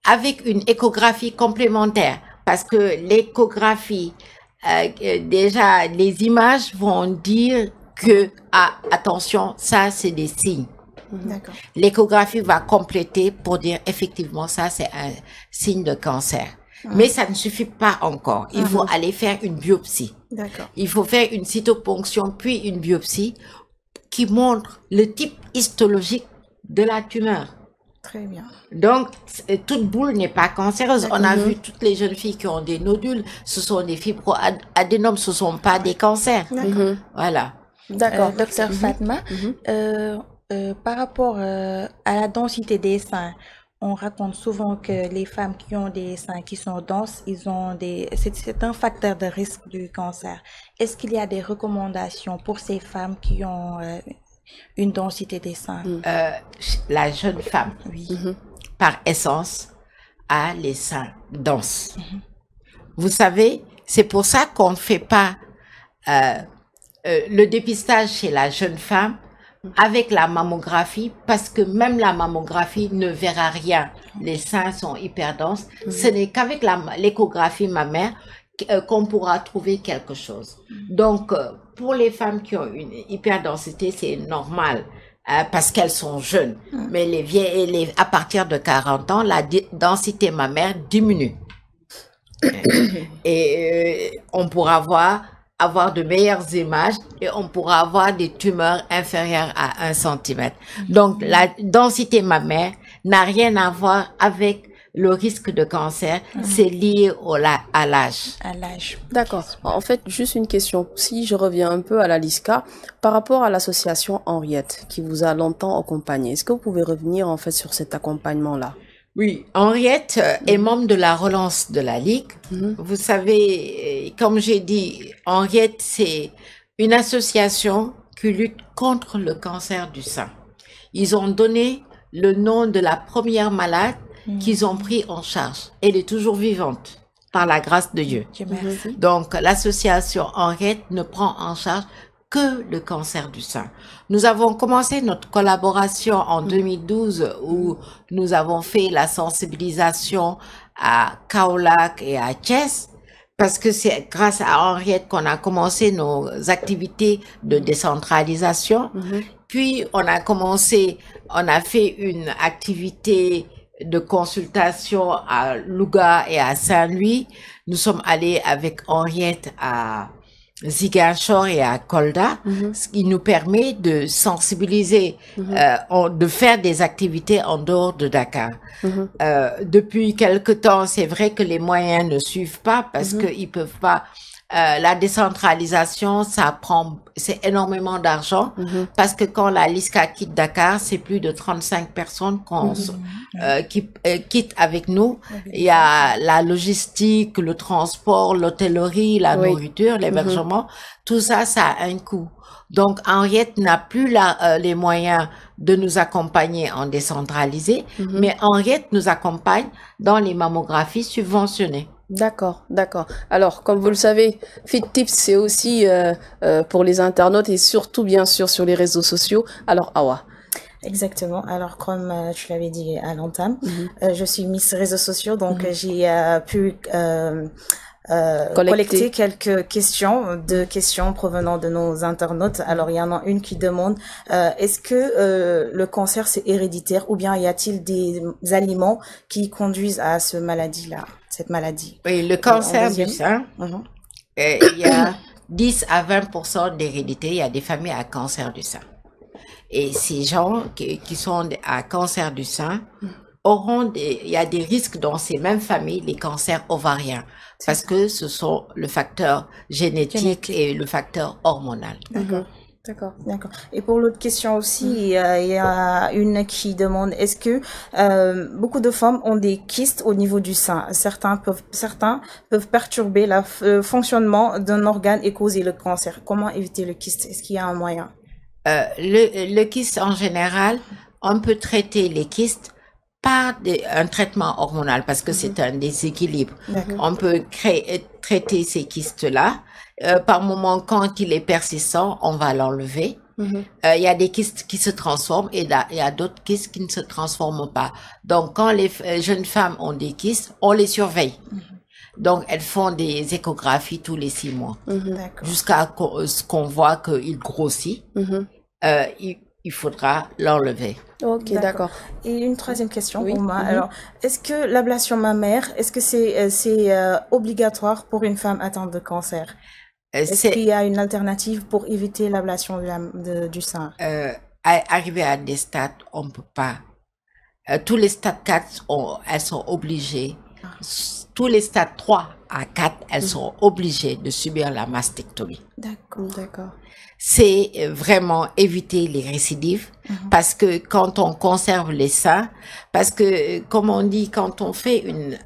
avec une échographie complémentaire, parce que l'échographie déjà, les images vont dire que, attention, ça, c'est des signes. D'accord. L'échographie va compléter pour dire effectivement ça c'est un signe de cancer. Mais ça ne suffit pas encore. Il faut aller faire une biopsie. D'accord. Il faut faire une cytoponction puis une biopsie qui montre le type histologique de la tumeur. Très bien. Donc, toute boule n'est pas cancéreuse. On a vu toutes les jeunes filles qui ont des nodules, ce sont des fibroadénomes, ce sont pas des cancers. Voilà. D'accord. Docteur Fatma, par rapport à la densité des seins, on raconte souvent que les femmes qui ont des seins qui sont denses, c'est un facteur de risque du cancer. Est-ce qu'il y a des recommandations pour ces femmes qui ont une densité des seins? La jeune femme, par essence, a les seins denses. Vous savez, c'est pour ça qu'on ne fait pas le dépistage chez la jeune femme avec la mammographie, parce que même la mammographie ne verra rien. Les seins sont hyper denses. Ce n'est qu'avec l'échographie mammaire qu'on pourra trouver quelque chose. Donc, pour les femmes qui ont une hyperdensité, c'est normal, parce qu'elles sont jeunes. Mais les vieilles, à partir de 40 ans, la densité mammaire diminue. Et on pourra avoir de meilleures images et on pourra avoir des tumeurs inférieures à 1 cm. Donc, la densité mammaire n'a rien à voir avec le risque de cancer, c'est lié à l'âge. À l'âge. D'accord. En fait, juste une question. Si je reviens un peu à la LISCA, par rapport à l'association Henriette, qui vous a longtemps accompagné, est-ce que vous pouvez revenir en fait sur cet accompagnement-là? Oui, Henriette est membre de la relance de la Ligue. Vous savez, comme j'ai dit, Henriette, c'est une association qui lutte contre le cancer du sein. Ils ont donné le nom de la première malade qu'ils ont pris en charge. Elle est toujours vivante, par la grâce de Dieu. Dieu merci. Donc, l'association Henriette ne prend en charge que le cancer du sein. Nous avons commencé notre collaboration en 2012 où nous avons fait la sensibilisation à Kaolack et à Thiès, parce que c'est grâce à Henriette qu'on a commencé nos activités de décentralisation. Puis on a fait une activité de consultation à Louga et à Saint-Louis. Nous sommes allés avec Henriette à Ziguinchor et à Kolda, ce qui nous permet de sensibiliser, de faire des activités en dehors de Dakar. Depuis quelque temps, c'est vrai que les moyens ne suivent pas parce qu'ils peuvent pas. La décentralisation, c'est énormément d'argent parce que quand la LISCA quitte Dakar, c'est plus de 35 personnes qui quittent avec nous. Il y a la logistique, le transport, l'hôtellerie, la nourriture, l'hébergement. Tout ça, ça a un coût. Donc, Henriette n'a plus les moyens de nous accompagner en décentralisé, mais Henriette nous accompagne dans les mammographies subventionnées. D'accord, d'accord. Alors, comme vous le savez, Fit Tips, c'est aussi pour les internautes et surtout, bien sûr, sur les réseaux sociaux. Alors, Awa. Exactement. Alors, comme tu l'avais dit à l'entame, je suis Miss Réseaux sociaux, donc j'ai pu collecter quelques questions provenant de nos internautes. Alors, il y en a une qui demande est-ce que le cancer c'est héréditaire ou bien y a-t-il des aliments qui conduisent à cette maladie? Oui, le cancer du sein, il y a 10 à 20% d'hérédité. Il y a des familles à cancer du sein. Et ces gens qui sont à cancer du sein il y a des risques dans ces mêmes familles, les cancers ovariens, parce que ce sont le facteur génétique et le facteur hormonal. D'accord. Et pour l'autre question aussi, il y a une qui demande est-ce que beaucoup de femmes ont des kystes au niveau du sein? Certains peuvent perturber le fonctionnement d'un organe et causer le cancer. Comment éviter le kyste? Est-ce qu'il y a un moyen? Le kyste en général, on peut traiter les kystes par un traitement hormonal parce que c'est un déséquilibre. On peut traiter ces kystes-là. Par moment, quand il est persistant, on va l'enlever. Il y a des kystes qui se transforment et il y a d'autres kystes qui ne se transforment pas. Donc, quand les jeunes femmes ont des kystes, on les surveille. Donc, elles font des échographies tous les 6 mois. D'accord. Jusqu'à ce qu'on voit qu'il grossit. Il faudra l'enlever. Ok, d'accord. Et une troisième question Oui. pour moi. Alors, est-ce que l'ablation mammaire, est-ce que c'est obligatoire pour une femme atteinte de cancer? Est-ce qu'il y a une alternative pour éviter l'ablation du sein? Arriver à des stades, on ne peut pas. Tous les stades 4, elles sont obligées. Tous les stades 3 à 4, elles sont obligées de subir la mastectomie. D'accord. C'est vraiment éviter les récidives, parce que quand on conserve les seins, parce que, comme on dit, quand on fait une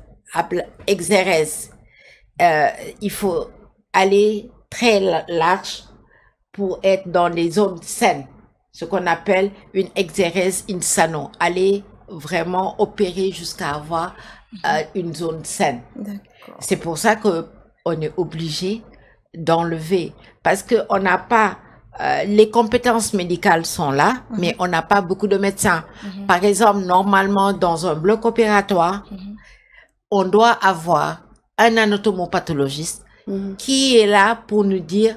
exérèse, il faut aller très large pour être dans les zones saines, ce qu'on appelle une exérèse insano, aller vraiment opérer jusqu'à avoir une zone saine. C'est pour ça que on est obligé d'enlever, parce que on n'a pas les compétences médicales sont là, mais on n'a pas beaucoup de médecins. Par exemple, normalement dans un bloc opératoire, on doit avoir un anatomopathologiste qui est là pour nous dire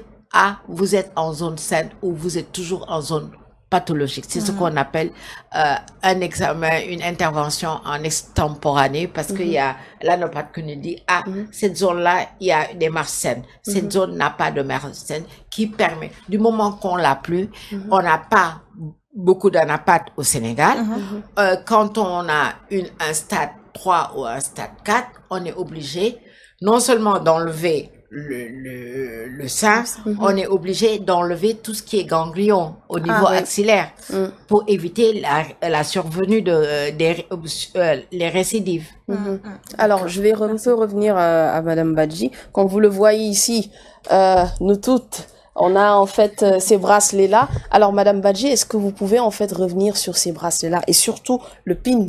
vous êtes en zone saine ou vous êtes toujours en zone pathologique. C'est ce qu'on appelle un examen, une intervention en extemporanée, parce qu'il y a l'anopathe qui nous dit cette zone-là, il y a des marges saines. Cette zone n'a pas de marge saine, qui permet, du moment qu'on l'a plus, on n'a pas beaucoup d'anapathes au Sénégal. Quand on a un stade 3 ou un stade 4, on est obligé non seulement d'enlever le sein, on est obligé d'enlever tout ce qui est ganglion au niveau axillaire pour éviter la survenue les récidives. Alors, je vais un peu revenir à Madame Badji. Comme vous le voyez ici, nous toutes, on a en fait ces bracelets-là. Alors, Madame Badji, est-ce que vous pouvez en fait revenir sur ces bracelets-là et surtout le pins?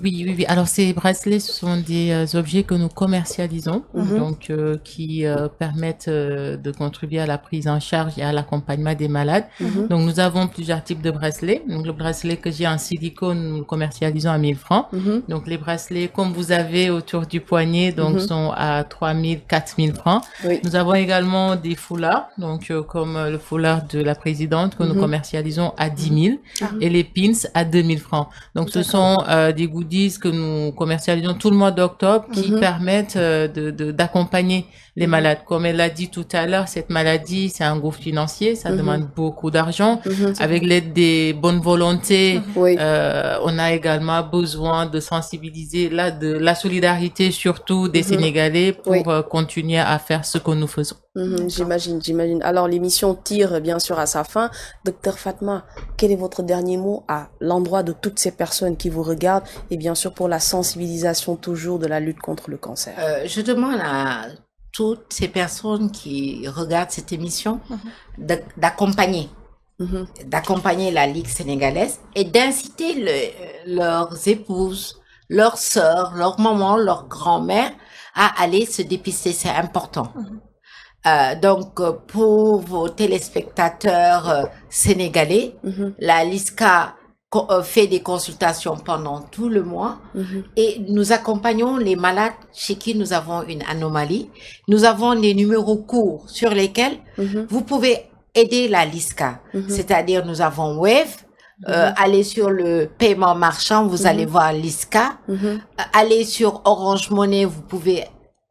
Oui. Alors, ces bracelets, ce sont des objets que nous commercialisons, donc qui permettent de contribuer à la prise en charge et à l'accompagnement des malades. Donc, nous avons plusieurs types de bracelets. Donc, le bracelet que j'ai en silicone, nous le commercialisons à 1000 francs. Donc, les bracelets, comme vous avez autour du poignet, donc sont à 3000, 4000 francs. Nous avons également des foulards, donc comme le foulard de la présidente que nous commercialisons à 10 000 et les pins à 2000 francs. Donc, ce sont des goodies que nous commercialisons tout le mois d'octobre qui permettent d'accompagner les malades. Comme elle l'a dit tout à l'heure, cette maladie, c'est un gouffre financier, ça demande beaucoup d'argent. Avec l'aide des bonnes volontés, on a également besoin de sensibiliser, de la solidarité surtout des Sénégalais pour continuer à faire ce que nous faisons. J'imagine. Alors, l'émission tire bien sûr à sa fin. Docteur Fatma, quel est votre dernier mot à l'endroit de toutes ces personnes qui vous regardent et bien sûr pour la sensibilisation toujours de la lutte contre le cancer? Je demande à toutes ces personnes qui regardent cette émission d'accompagner la Ligue sénégalaise et d'inciter leurs épouses, leurs sœurs, leurs mamans, leurs grand-mères à aller se dépister. C'est important. Donc, pour vos téléspectateurs sénégalais, la LISCA fait des consultations pendant tout le mois et nous accompagnons les malades chez qui nous avons une anomalie. Nous avons des numéros courts sur lesquels vous pouvez aider la LISCA. C'est-à-dire, nous avons Wave. Allez sur le paiement marchand, vous allez voir LISCA. Allez sur Orange Money, vous pouvez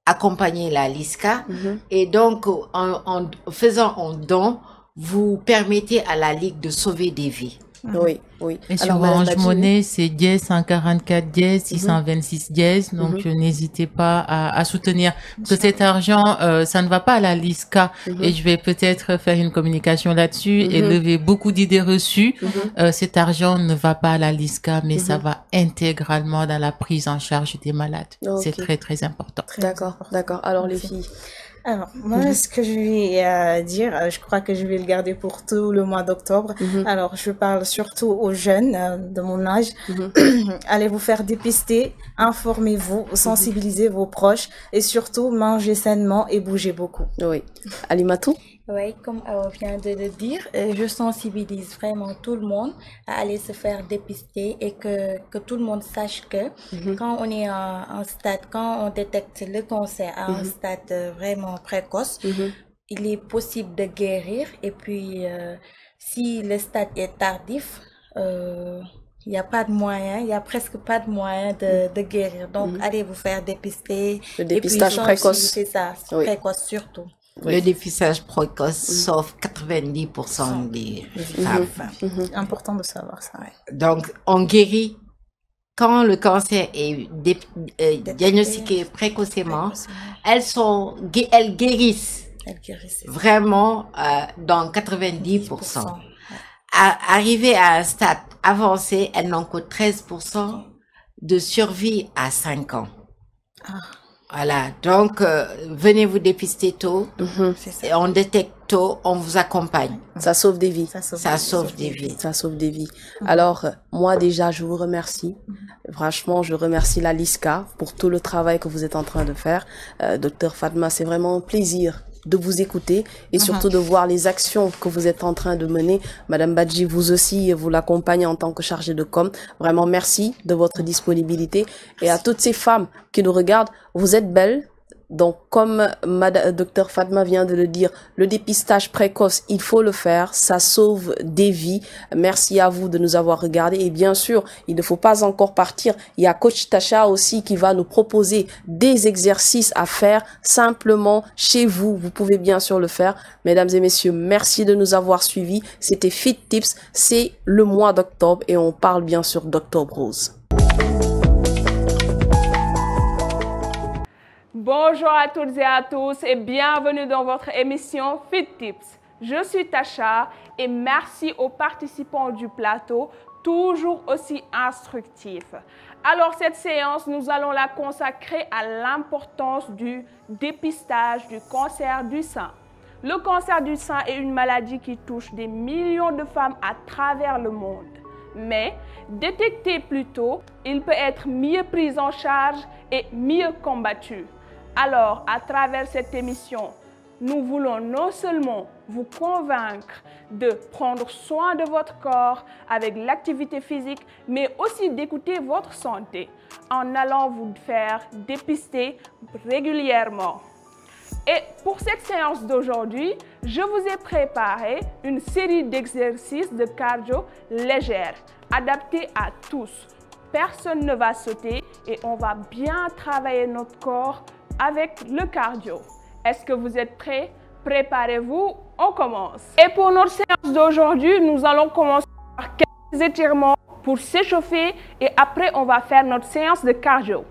accompagner la LISCA. Et donc, en faisant un don, vous permettez à la Ligue de sauver des vies. Oui. Et sur Orange Money, c'est dièse 144 dièse 626 dièse. Donc, n'hésitez pas à soutenir. Parce que cet argent, ça ne va pas à la LISCA. Et je vais peut-être faire une communication là-dessus et lever beaucoup d'idées reçues. Cet argent ne va pas à la LISCA, mais ça va intégralement dans la prise en charge des malades. C'est très, très important. D'accord. Alors, les filles. Alors, moi, ce que je vais dire, je crois que je vais le garder pour tout le mois d'octobre. Alors, je parle surtout aux jeunes de mon âge. Allez vous faire dépister, informez-vous, sensibilisez vos proches et surtout, mangez sainement et bougez beaucoup. Oui. Alimatou? Oui, comme Awa vient de le dire, je sensibilise vraiment tout le monde à aller se faire dépister et que tout le monde sache que quand on est en stade, quand on détecte le cancer à un stade vraiment précoce, il est possible de guérir. Et puis, si le stade est tardif, il n'y a pas de moyen, il y a presque pas de moyen de guérir. Donc, allez vous faire dépister. Le dépistage précoce. C'est ça, précoce surtout. Le dépistage précoce sauve 90% des femmes. Important de savoir ça. Donc, on guérit quand le cancer est diagnostiqué précocement. Elles guérissent vraiment dans 90%. Arrivé à un stade avancé, elles n'ont que 13% de survie à 5 ans. Voilà, donc venez vous dépister tôt, et on détecte tôt, on vous accompagne. Ça sauve des vies. Ça sauve des vies. Ça sauve des vies. Alors, moi déjà, je vous remercie. Franchement, je remercie la LISCA pour tout le travail que vous êtes en train de faire. Docteur Fatma, c'est vraiment un plaisir de vous écouter et surtout de voir les actions que vous êtes en train de mener. Madame Badji, vous aussi, vous l'accompagnez en tant que chargée de com. Vraiment, merci de votre disponibilité. Et à toutes ces femmes qui nous regardent, vous êtes belles. Donc, comme Docteur Fatma vient de le dire, le dépistage précoce, il faut le faire. Ça sauve des vies. Merci à vous de nous avoir regardés. Et bien sûr, il ne faut pas encore partir. Il y a Coach Tasha aussi qui va nous proposer des exercices à faire simplement chez vous. Vous pouvez bien sûr le faire. Mesdames et messieurs, merci de nous avoir suivis. C'était Fit Tips. C'est le mois d'octobre et on parle bien sûr d'Octobre Rose. Bonjour à toutes et à tous et bienvenue dans votre émission Fit Tips. Je suis Tasha et merci aux participants du plateau, toujours aussi instructifs. Alors cette séance, nous allons la consacrer à l'importance du dépistage du cancer du sein. Le cancer du sein est une maladie qui touche des millions de femmes à travers le monde. Mais détecté plus tôt, il peut être mieux pris en charge et mieux combattu. Alors, à travers cette émission, nous voulons non seulement vous convaincre de prendre soin de votre corps avec l'activité physique, mais aussi d'écouter votre santé en allant vous faire dépister régulièrement. Et pour cette séance d'aujourd'hui, je vous ai préparé une série d'exercices de cardio légère, adaptés à tous. Personne ne va sauter et on va bien travailler notre corps avec le cardio. Est-ce que vous êtes prêts? Préparez-vous, on commence. Et pour notre séance d'aujourd'hui, nous allons commencer par quelques étirements pour s'échauffer et après on va faire notre séance de cardio.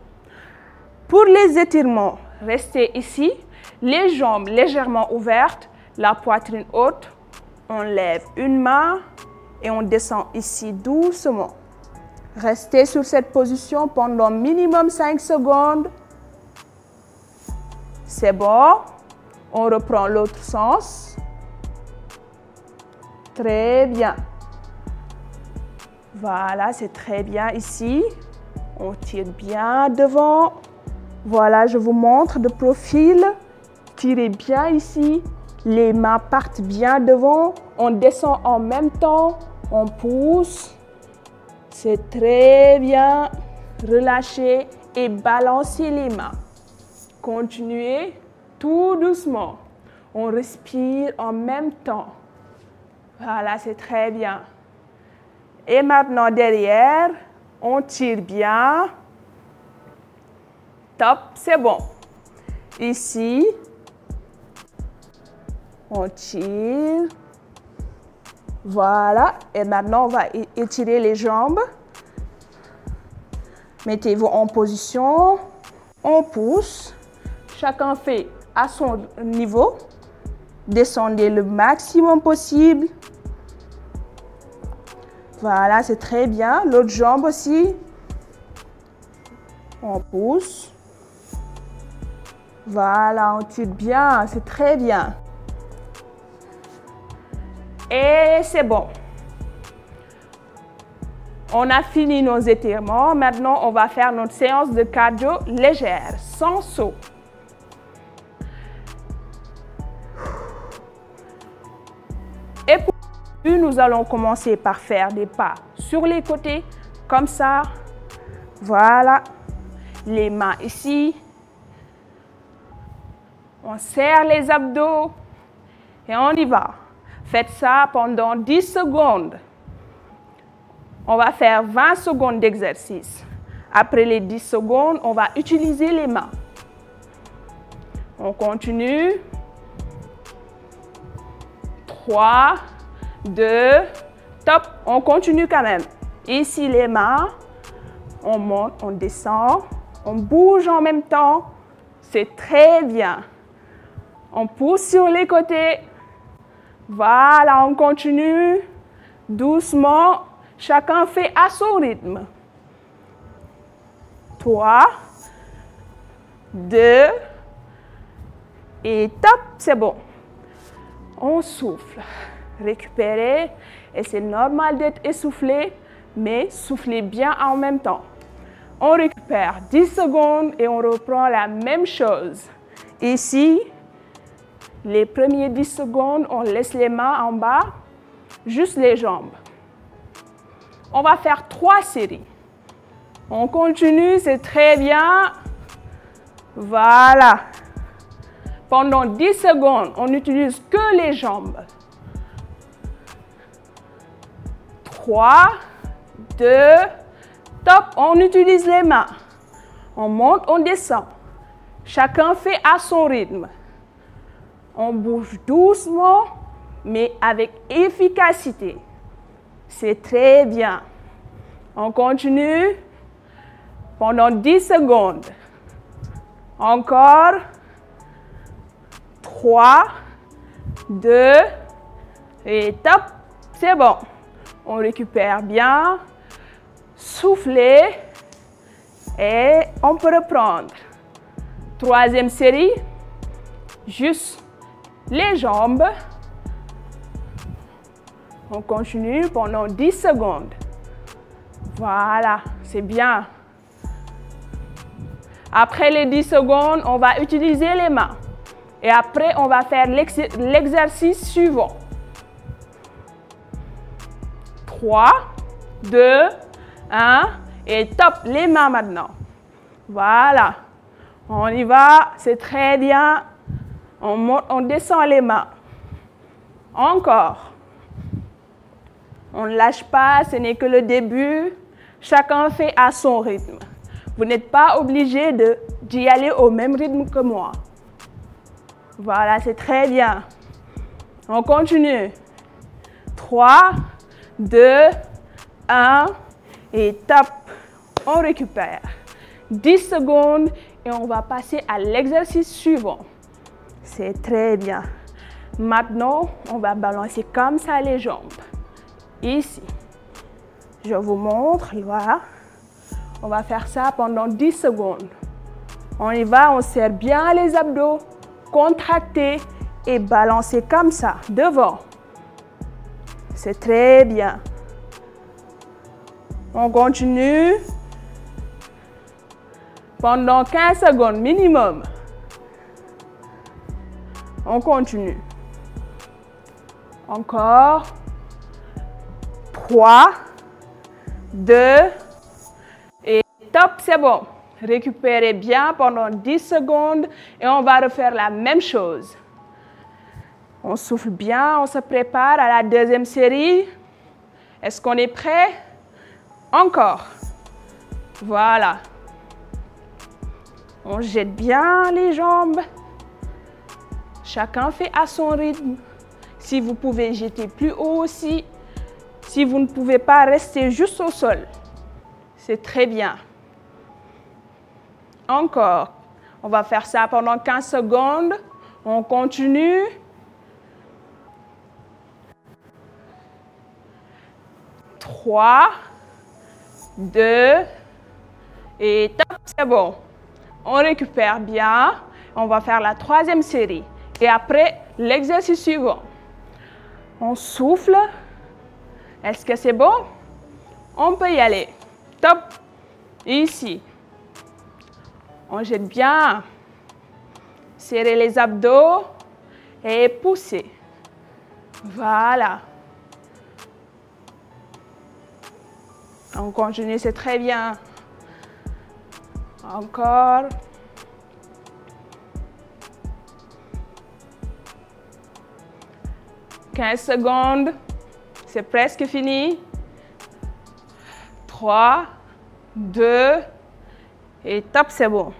Pour les étirements, restez ici, les jambes légèrement ouvertes, la poitrine haute. On lève une main et on descend ici doucement. Restez sur cette position pendant minimum 5 secondes. C'est bon. On reprend l'autre sens. Très bien. Voilà, c'est très bien ici. On tire bien devant. Voilà, je vous montre de profil. Tirez bien ici. Les mains partent bien devant. On descend en même temps. On pousse. C'est très bien. Relâchez et balancez les mains. Continuez tout doucement. On respire en même temps. Voilà, c'est très bien. Et maintenant derrière, on tire bien. Top, c'est bon. Ici, on tire. Voilà. Et maintenant, on va étirer les jambes. Mettez-vous en position. On pousse. Chacun fait à son niveau. Descendez le maximum possible. Voilà, c'est très bien. L'autre jambe aussi. On pousse. Voilà, on tire bien. C'est très bien. Et c'est bon. On a fini nos étirements. Maintenant, on va faire notre séance de cardio légère, sans saut. nous allons commencer par faire des pas sur les côtés, comme ça. Voilà. Les mains ici. On serre les abdos et on y va. Faites ça pendant 10 secondes. On va faire 20 secondes d'exercice. Après les 10 secondes, on va utiliser les mains. On continue. 3, 2, top. On continue quand même. Ici, les mains. On monte, on descend. On bouge en même temps. C'est très bien. On pousse sur les côtés. Voilà, on continue. Doucement. Chacun fait à son rythme. 3, 2, et top, c'est bon. On souffle. Récupérez. Et c'est normal d'être essoufflé, mais soufflez bien en même temps. On récupère 10 secondes et on reprend la même chose. Ici, les premiers 10 secondes, on laisse les mains en bas, juste les jambes. On va faire 3 séries. On continue, c'est très bien. Voilà. Pendant 10 secondes, on n'utilise que les jambes. 3, 2, top. On utilise les mains. On monte, on descend. Chacun fait à son rythme. On bouge doucement, mais avec efficacité. C'est très bien. On continue pendant 10 secondes. Encore. 3, 2, et top. C'est bon. On récupère bien. Soufflez. Et on peut reprendre. 3e série. Juste les jambes. On continue pendant 10 secondes. Voilà, c'est bien. Après les 10 secondes, on va utiliser les mains. Et après, on va faire l'exercice suivant. 3, 2, 1, et top, les mains maintenant. Voilà. On y va, c'est très bien. On monte, on descend les mains. Encore. On ne lâche pas, ce n'est que le début. Chacun fait à son rythme. Vous n'êtes pas obligé d'y aller au même rythme que moi. Voilà, c'est très bien. On continue. 3, 2, 1, et top. On récupère. 10 secondes et on va passer à l'exercice suivant. C'est très bien. Maintenant, on va balancer comme ça les jambes. Ici. Je vous montre, voilà. On va faire ça pendant 10 secondes. On y va, on serre bien les abdos, contracter et balancer comme ça, devant. C'est très bien. On continue pendant 15 secondes minimum. On continue. Encore. 3, 2, et top, c'est bon. Récupérez bien pendant 10 secondes et on va refaire la même chose. On souffle bien, on se prépare à la 2e série. Est-ce qu'on est prêt? Encore. Voilà. On jette bien les jambes. Chacun fait à son rythme. Si vous pouvez jeter plus haut aussi. Si vous ne pouvez pas rester juste au sol, c'est très bien. Encore. On va faire ça pendant 15 secondes. On continue. 3, 2, et top, c'est bon. On récupère bien. On va faire la 3e série. Et après, l'exercice suivant. On souffle. Est-ce que c'est bon? On peut y aller. Top. Ici. On jette bien. Serrez les abdos et poussez. Voilà. On continue, c'est très bien. Encore. « 15 secondes. C'est presque fini. 3, 2, et top, c'est bon.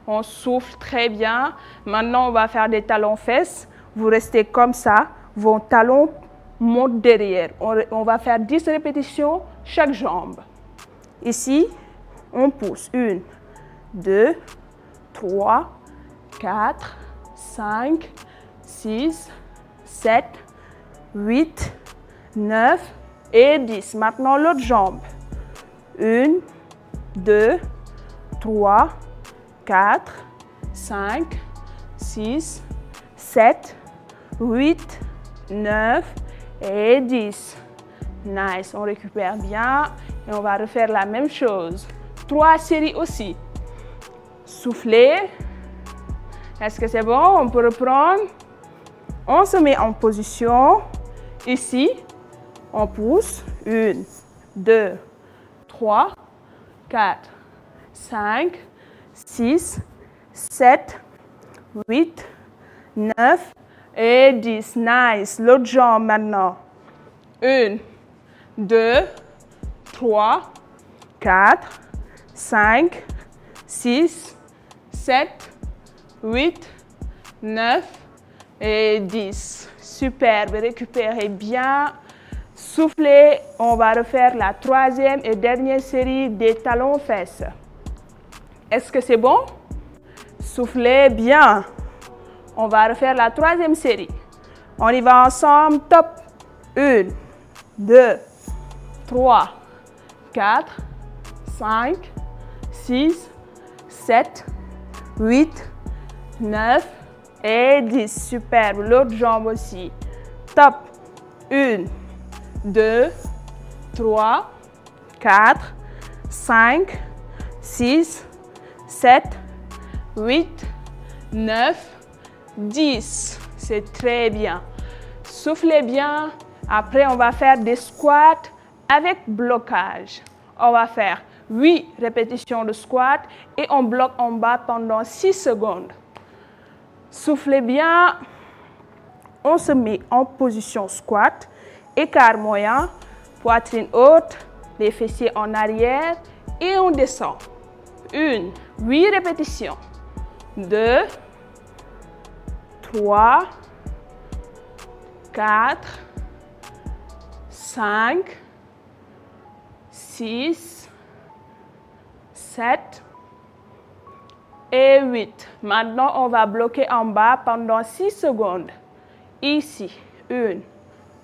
On souffle très bien. Maintenant, on va faire des talons-fesses. Vous restez comme ça. Vos talons montent derrière. On va faire 10 répétitions chaque jambe. Ici, on pousse. 1, 2, 3, 4, 5, 6, 7, 8, 9 et 10. Maintenant, l'autre jambe. 1, 2, 3, 4, 5, 6, 7, 8, 9 et 10. Nice, on récupère bien et on va refaire la même chose. 3 séries aussi. Soufflez. Est-ce que c'est bon? On peut reprendre. On se met en position. Ici, on pousse. 1, 2, 3, 4, 5, 6, 7, 8, 9 et 10. Nice. L'autre jambe maintenant. 1, 2, 3, 4, 5, 6, 7, 8, 9 et 10. Superbe. Récupérez bien. Soufflez. On va refaire la troisième et dernière série des talons-fesses. Est-ce que c'est bon? Soufflez bien. On va refaire la troisième série. On y va ensemble. Top. 1, 2, 3, 4, 5, 6, 7, 8, 9 et 10. Superbe. L'autre jambe aussi. Top. 1, 2, 3, 4, 5, 6, 7, 8, 9, 10. C'est très bien. Soufflez bien. Après, on va faire des squats avec blocage. On va faire 8 répétitions de squat et on bloque en bas pendant 6 secondes. Soufflez bien. On se met en position squat. Écart moyen, poitrine haute, les fessiers en arrière et on descend. 1, 8 répétitions. 2, 3, 4, 5, 6, 7 et 8. Maintenant, on va bloquer en bas pendant 6 secondes. Ici, 1,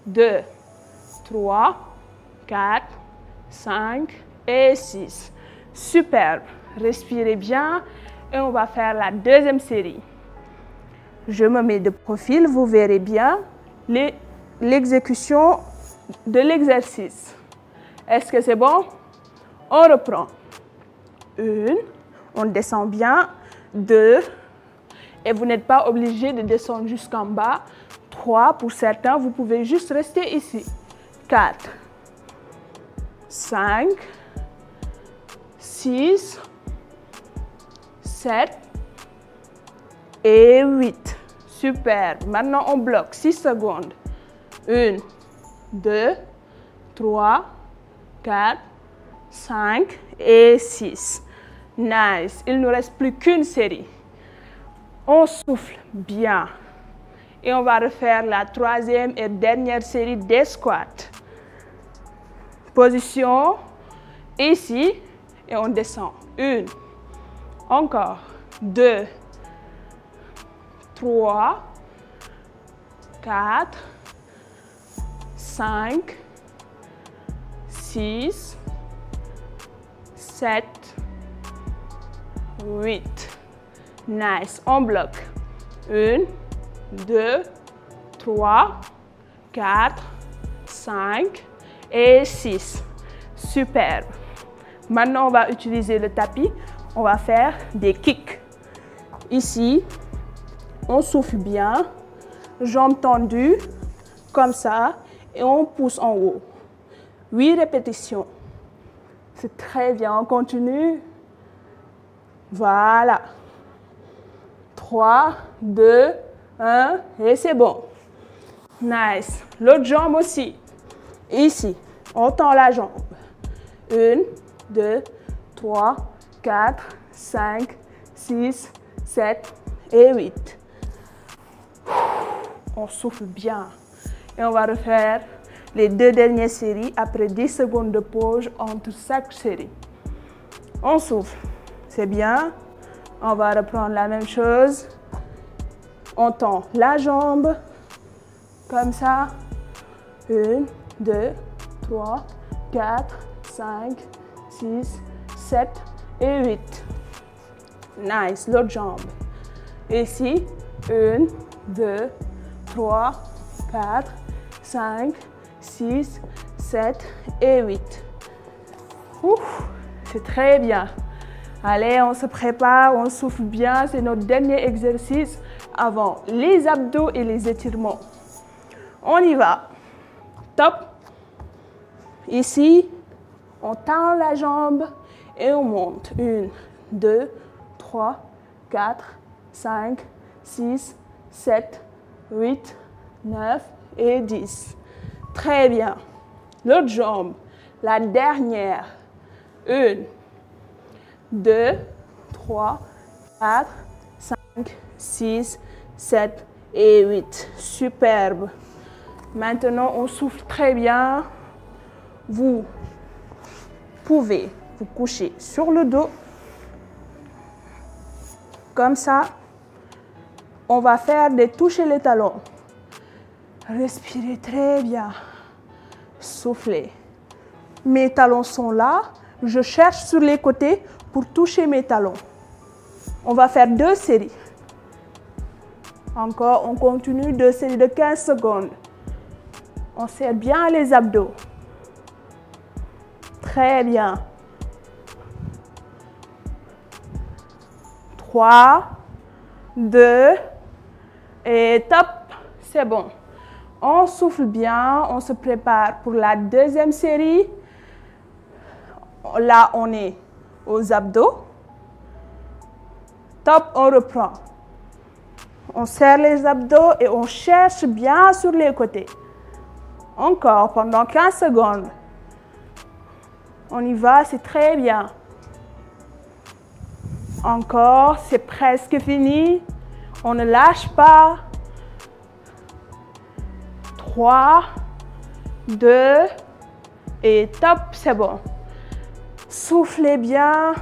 2, 3, 4, 5 et 6. Superbe. Respirez bien et on va faire la deuxième série. Je me mets de profil, vous verrez bien l'exécution de l'exercice. Est-ce que c'est bon? On reprend. 1, on descend bien. 2, et vous n'êtes pas obligé de descendre jusqu'en bas. 3, pour certains, vous pouvez juste rester ici. 4, 5, 6, 7 et 8. Super. Maintenant, on bloque 6 secondes. 1, 2, 3, 4, 5 et 6. Nice. Il ne nous reste plus qu'une série. On souffle bien. Et on va refaire la troisième et dernière série des squats. Position ici et on descend. 1, encore 2, 3, 4, 5, 6, 7, 8. Nice. On bloque. 1, 2, 3, 4, 5 et 6. Superbe. Maintenant, on va utiliser le tapis. On va faire des kicks. Ici, on souffle bien, jambes tendues, comme ça, et on pousse en haut. 8 répétitions. C'est très bien, on continue. Voilà. 3, 2, 1 et c'est bon. Nice. L'autre jambe aussi. Ici, on tend la jambe. 1, 2, 3, 4, 5, 6, 7 et 8. On souffle bien. Et on va refaire les 2 dernières séries après 10 secondes de pause entre chaque série. On souffle. C'est bien. On va reprendre la même chose. On tend la jambe. Comme ça. 1, 2, 3, 4, 5, 6, 7 et 8. Nice. L'autre jambe. Ici. 1, 2, 3, 4, 5, 6, 7 et 8. C'est très bien. Allez, on se prépare, on souffle bien. C'est notre dernier exercice avant les abdos et les étirements. On y va. Top. Ici, on tend la jambe et on monte. 1, 2, 3, 4, 5, 6, 7, 8, 9 et 10. Très bien. L'autre jambe, la dernière. 1, 2, 3, 4, 5, 6, 7 et 8. Superbe. Maintenant, on souffle très bien. Vous pouvez vous coucher sur le dos. Comme ça, on va faire des toucher les talons. Respirez très bien. Soufflez. Mes talons sont là. Je cherche sur les côtés pour toucher mes talons. On va faire 2 séries. Encore, on continue 2 séries de 15 secondes. On serre bien les abdos. Très bien. 3, 2 et top. C'est bon. On souffle bien. On se prépare pour la deuxième série. Là, on est aux abdos. Top, on reprend. On serre les abdos et on cherche bien sur les côtés. Encore pendant 15 secondes. On y va, c'est très bien. Encore, c'est presque fini. On ne lâche pas. 3, 2 et top, c'est bon. Soufflez bien,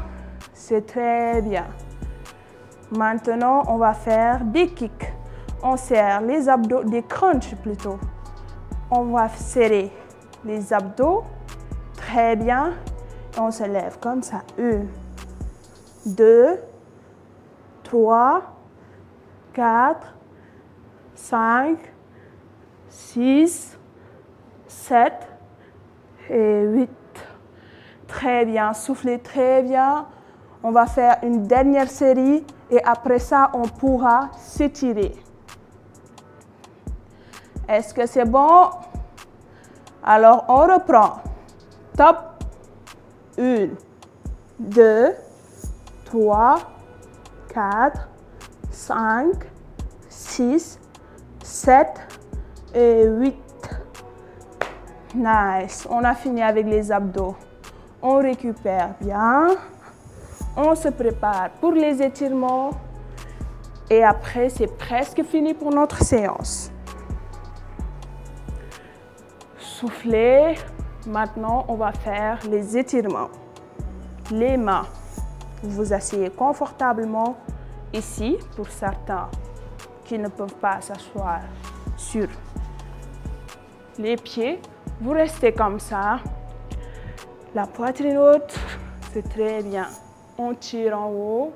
c'est très bien. Maintenant, on va faire des kicks. On serre les abdos, des crunchs plutôt. On va serrer les abdos, très bien. Et on se lève comme ça. 1, 2, 3, 4, 5, 6, 7 et 8. Très bien, soufflez très bien. On va faire une dernière série et après ça, on pourra s'étirer. Est-ce que c'est bon? Alors, on reprend. Top. 1, 2, 3, 4, 5, 6, 7 et 8. Nice. On a fini avec les abdos. On récupère bien. On se prépare pour les étirements. Et après, c'est presque fini pour notre séance. Soufflez. Maintenant, on va faire les étirements. Les mains. Vous vous asseyez confortablement ici pour certains qui ne peuvent pas s'asseoir sur les pieds. Vous restez comme ça. La poitrine haute, c'est très bien. On tire en haut.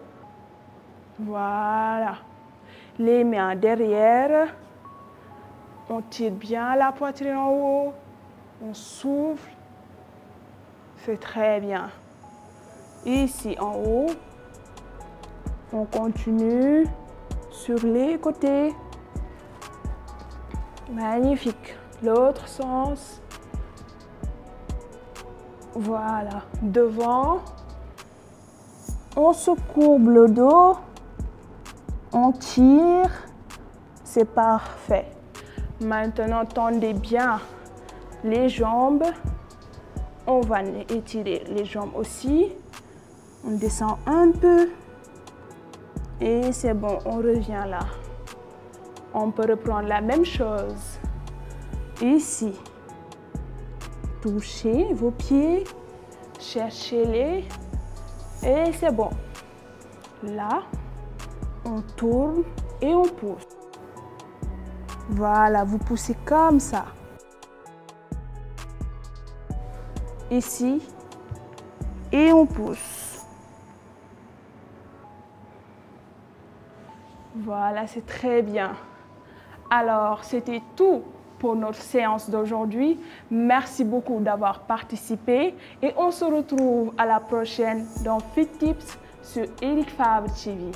Voilà. Les mains derrière. On tire bien la poitrine en haut. On souffle. C'est très bien. Ici en haut. On continue sur les côtés. Magnifique. L'autre sens. Voilà, devant. On se courbe le dos. On tire. C'est parfait. Maintenant, tendez bien les jambes. On va étirer les jambes aussi. On descend un peu. Et c'est bon, on revient là. On peut reprendre la même chose. Ici. Touchez vos pieds. Cherchez-les. Et c'est bon. Là, on tourne et on pousse. Voilà, vous poussez comme ça. Ici. Et on pousse. Voilà, c'est très bien. Alors, c'était tout pour notre séance d'aujourd'hui. Merci beaucoup d'avoir participé et on se retrouve à la prochaine dans Fit Tips sur Eric Favre TV.